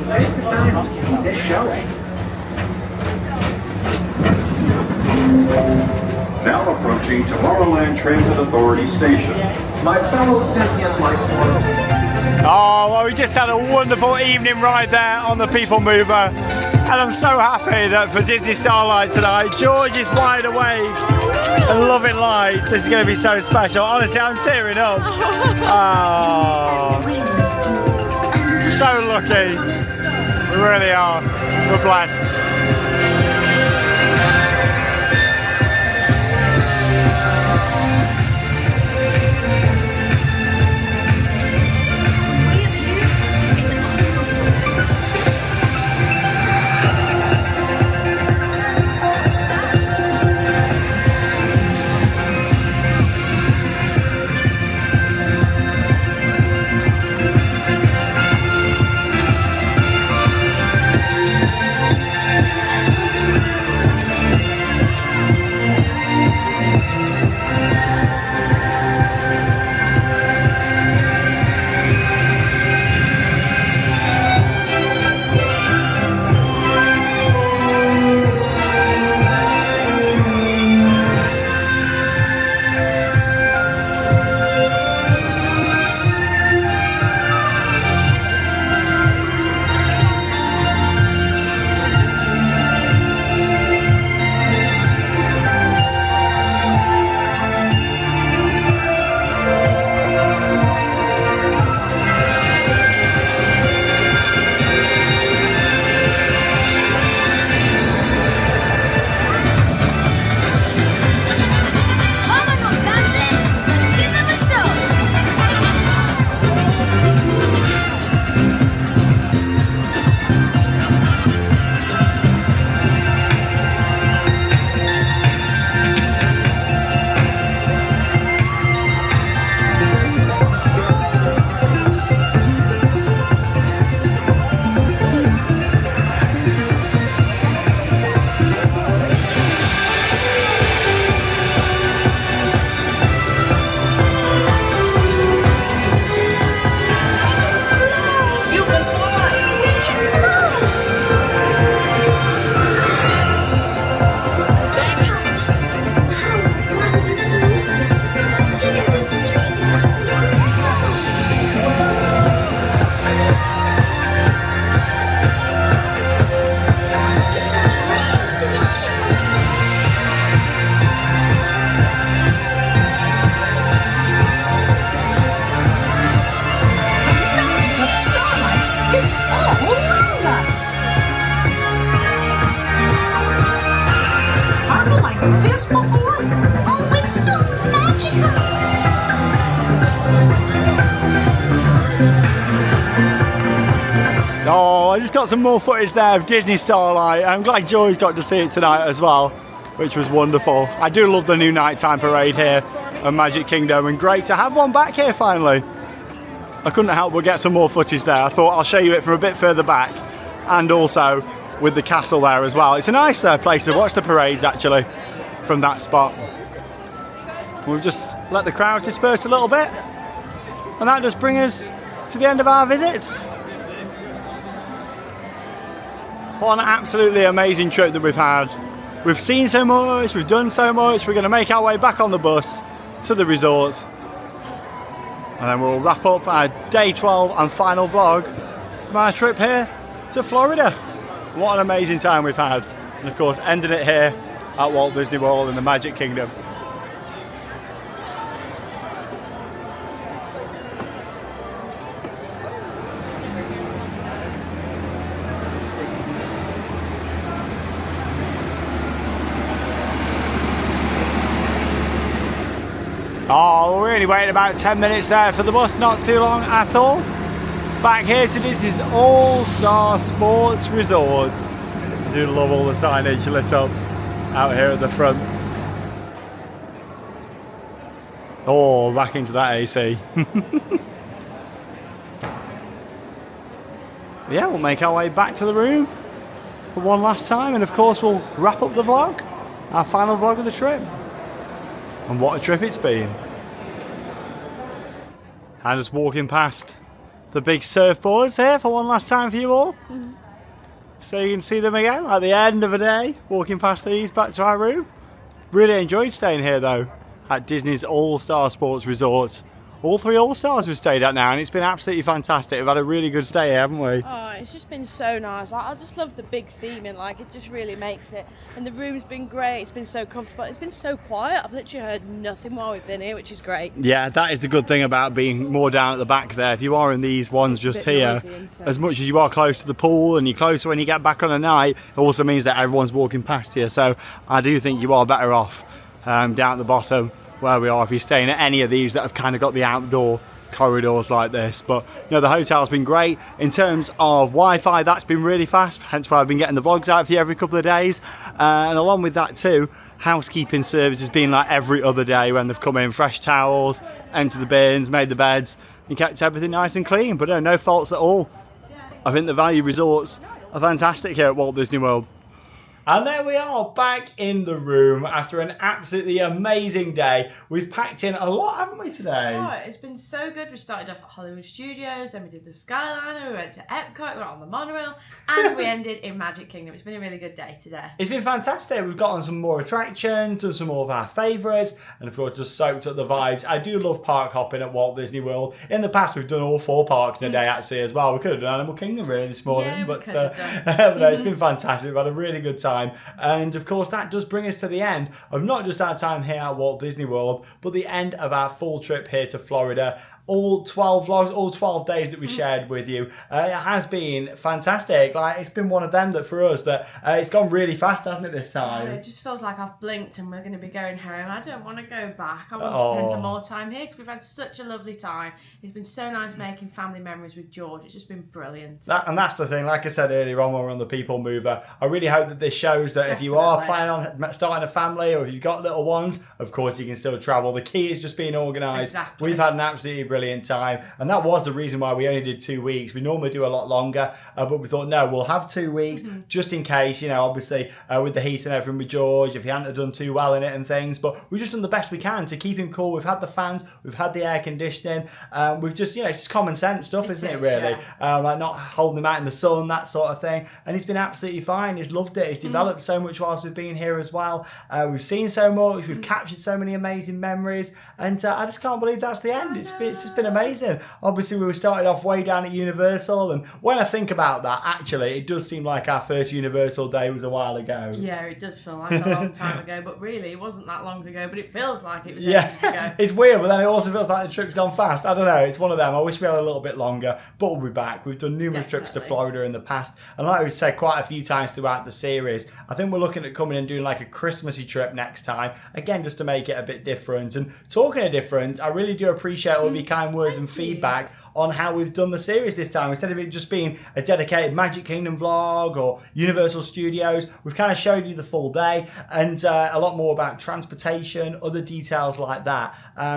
Take the time to see Tomorrowland Transit Authority station. My fellow sentient life forms. Oh, well, we just had a wonderful evening ride there on the People Mover. And I'm so happy that for Disney Starlight tonight, George is wide awake and loving lights. This is going to be so special. Honestly, I'm tearing up. Oh, so lucky. We really are. We're blessed. Oh, I just got some more footage there of Disney Starlight. I'm glad Joy's got to see it tonight as well, which was wonderful. I do love the new nighttime parade here at Magic Kingdom, and great to have one back here finally. I couldn't help but get some more footage there. I thought I'll show you it from a bit further back, and also with the castle there as well. It's a nice place to watch the parades actually from that spot. We'll just let the crowd disperse a little bit, and that does bring us to the end of our visits. What an absolutely amazing trip that we've had. We've seen so much, we've done so much. We're going to make our way back on the bus to the resort, and then we'll wrap up our day 12 and final vlog from our trip here to Florida. What an amazing time we've had, and of course ending it here at Walt Disney World in the Magic Kingdom. Oh, we're only waiting about 10 minutes there for the bus, not too long at all. Back here to Disney's All-Star Sports Resort. I do love all the signage lit up out here at the front. Oh, back into that AC. Yeah, we'll make our way back to the room for one last time, and of course we'll wrap up the vlog, our final vlog of the trip. And what a trip it's been. And just walking past the big surfboards here for one last time for you all. So you can see them again at the end of the day, walking past these back to our room. Really enjoyed staying here though. at Disney's All-Star Sports Resort. All 3 All-Stars we've stayed at now, and it's been absolutely fantastic. We've had a really good stay here, haven't we? Oh, it's just been so nice. Like, I just love the big theming, like it just really makes it. And the room's been great, it's been so comfortable. It's been so quiet, I've literally heard nothing while we've been here, which is great. Yeah, that is the good thing about being more down at the back there. If you are in these ones just here, noisy, as much as you are close to the pool and you're closer when you get back on a night, it also means that everyone's walking past you. So I do think you are better off down at the bottom where we are if you're staying at any of these that have kind of got the outdoor corridors like this. But you know, the hotel's been great in terms of Wi-Fi. That's been really fast, hence why I've been getting the vlogs out for you every couple of days, and along with that too, housekeeping service has been like every other day when they've come in, fresh towels, emptied the bins, made the beds, and kept everything nice and clean. But no faults at all. I think the value resorts are fantastic here at Walt Disney World. And there we are, back in the room after an absolutely amazing day. We've packed in a lot, haven't we, today? Oh, it's been so good. We started off at Hollywood Studios, then we did the Skyliner, we went to Epcot, we went on the Monorail, and we ended in Magic Kingdom. It's been a really good day today. It's been fantastic. We've got on some more attractions, done some more of our favourites, and of course just soaked up the vibes. I do love park hopping at Walt Disney World. In the past, we've done all 4 parks in a day actually as well. We could have done Animal Kingdom really this morning, Yeah, but could have done. but no, it's been fantastic. We've had a really good time. And of course that does bring us to the end of not just our time here at Walt Disney World, but the end of our full trip here to Florida. All 12 vlogs, all 12 days that we shared with you. It has been fantastic. Like, it's been one of them that for us that it's gone really fast, hasn't it, this time? It just feels like I've blinked and we're going to be going home. I don't want to go back. I want to spend some more time here because we've had such a lovely time. It's been so nice making family memories with George. It's just been brilliant. And that's the thing, like I said earlier on when we were on the People Mover, I really hope that this shows that if you are planning on starting a family or if you've got little ones, of course you can still travel. The key is just being organised. Exactly. We've had an absolutely brilliant time, and that was the reason why we only did 2 weeks. We normally do a lot longer, but we thought, no, we'll have 2 weeks just in case, you know, obviously with the heat and everything with George, if he hadn't have done too well in it and things, but we've just done the best we can to keep him cool. We've had the fans, we've had the air conditioning, we've just, you know, it's just common sense stuff, isn't it, really? Like not holding him out in the sun, that sort of thing, and he's been absolutely fine. He's loved it. He's developed so much whilst we've been here as well. We've seen so much, we've captured so many amazing memories, and I just can't believe that's the end. It's just been amazing. Obviously we started off way down at Universal, and when I think about that, actually it does seem like our first Universal day was a while ago. Yeah, it does feel like a long time ago, but really it wasn't that long ago, but it feels like it was ages ago. It's weird, but then it also feels like the trip's gone fast. I don't know, it's one of them. I wish we had a little bit longer, but we'll be back. We've done numerous trips to Florida in the past, and like we've said quite a few times throughout the series, I think we're looking at coming and doing like a Christmassy trip next time, again just to make it a bit different. And talking of different, I really do appreciate all of your kind words and feedback on how we've done the series this time. Instead of it just being a dedicated Magic Kingdom vlog or Universal Studios, we've kind of showed you the full day and a lot more about transportation, other details like that.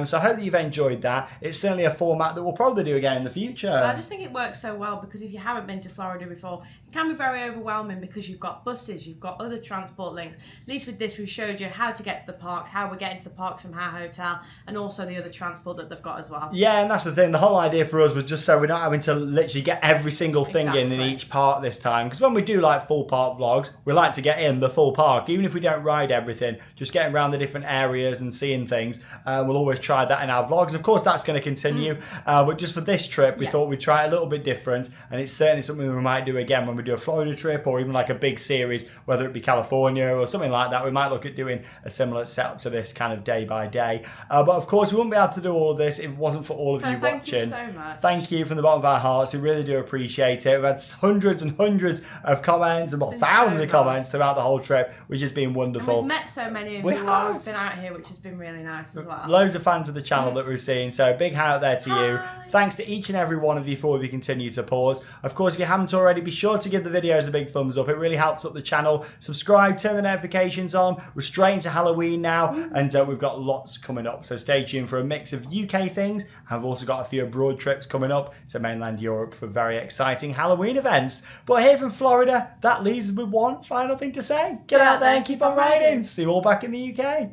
So I hope that you've enjoyed that. It's certainly a format that we'll probably do again in the future. I just think it works so well because if you haven't been to Florida before, it can be very overwhelming because you've got buses, you've got other transport links. At least with this, we've showed you how to get to the parks, how we're getting to the parks from our hotel, and also the other transport that they've got as well. Yeah, and that's the thing. The whole idea for us was just so we're not having to literally get every single thing in each park this time. Because when we do like full park vlogs, we like to get in the full park. Even if we don't ride everything, just getting around the different areas and seeing things. We'll always try that in our vlogs. Of course, that's going to continue. But just for this trip, we thought we'd try a little bit different. And it's certainly something we might do again when we do a Florida trip or even like a big series, whether it be California or something like that. We might look at doing a similar setup to this kind of day by day. But of course, we wouldn't be able to do all of this if it wasn't for all of you watching. Thank you so much. Thank you from the bottom of our hearts. We really do appreciate it. We've had hundreds and hundreds of comments and thousands of comments throughout the whole trip, which has been wonderful. And we've met so many of you while we've been out here, which has been really nice as well. Loads of fans of the channel that we've seen, so big hand out there to you. Thanks to each and every one of you for all of your continued support. Of course, if you haven't already, be sure to give the videos a big thumbs up. It really helps up the channel. Subscribe, turn the notifications on. We're straight into Halloween now, and we've got lots coming up, so stay tuned for a mix of UK things. I've also got a few abroad trips coming up to mainland Europe for very exciting Halloween events. But here from Florida, that leaves us with one final thing to say. Get out there and keep on riding. See you all back in the UK.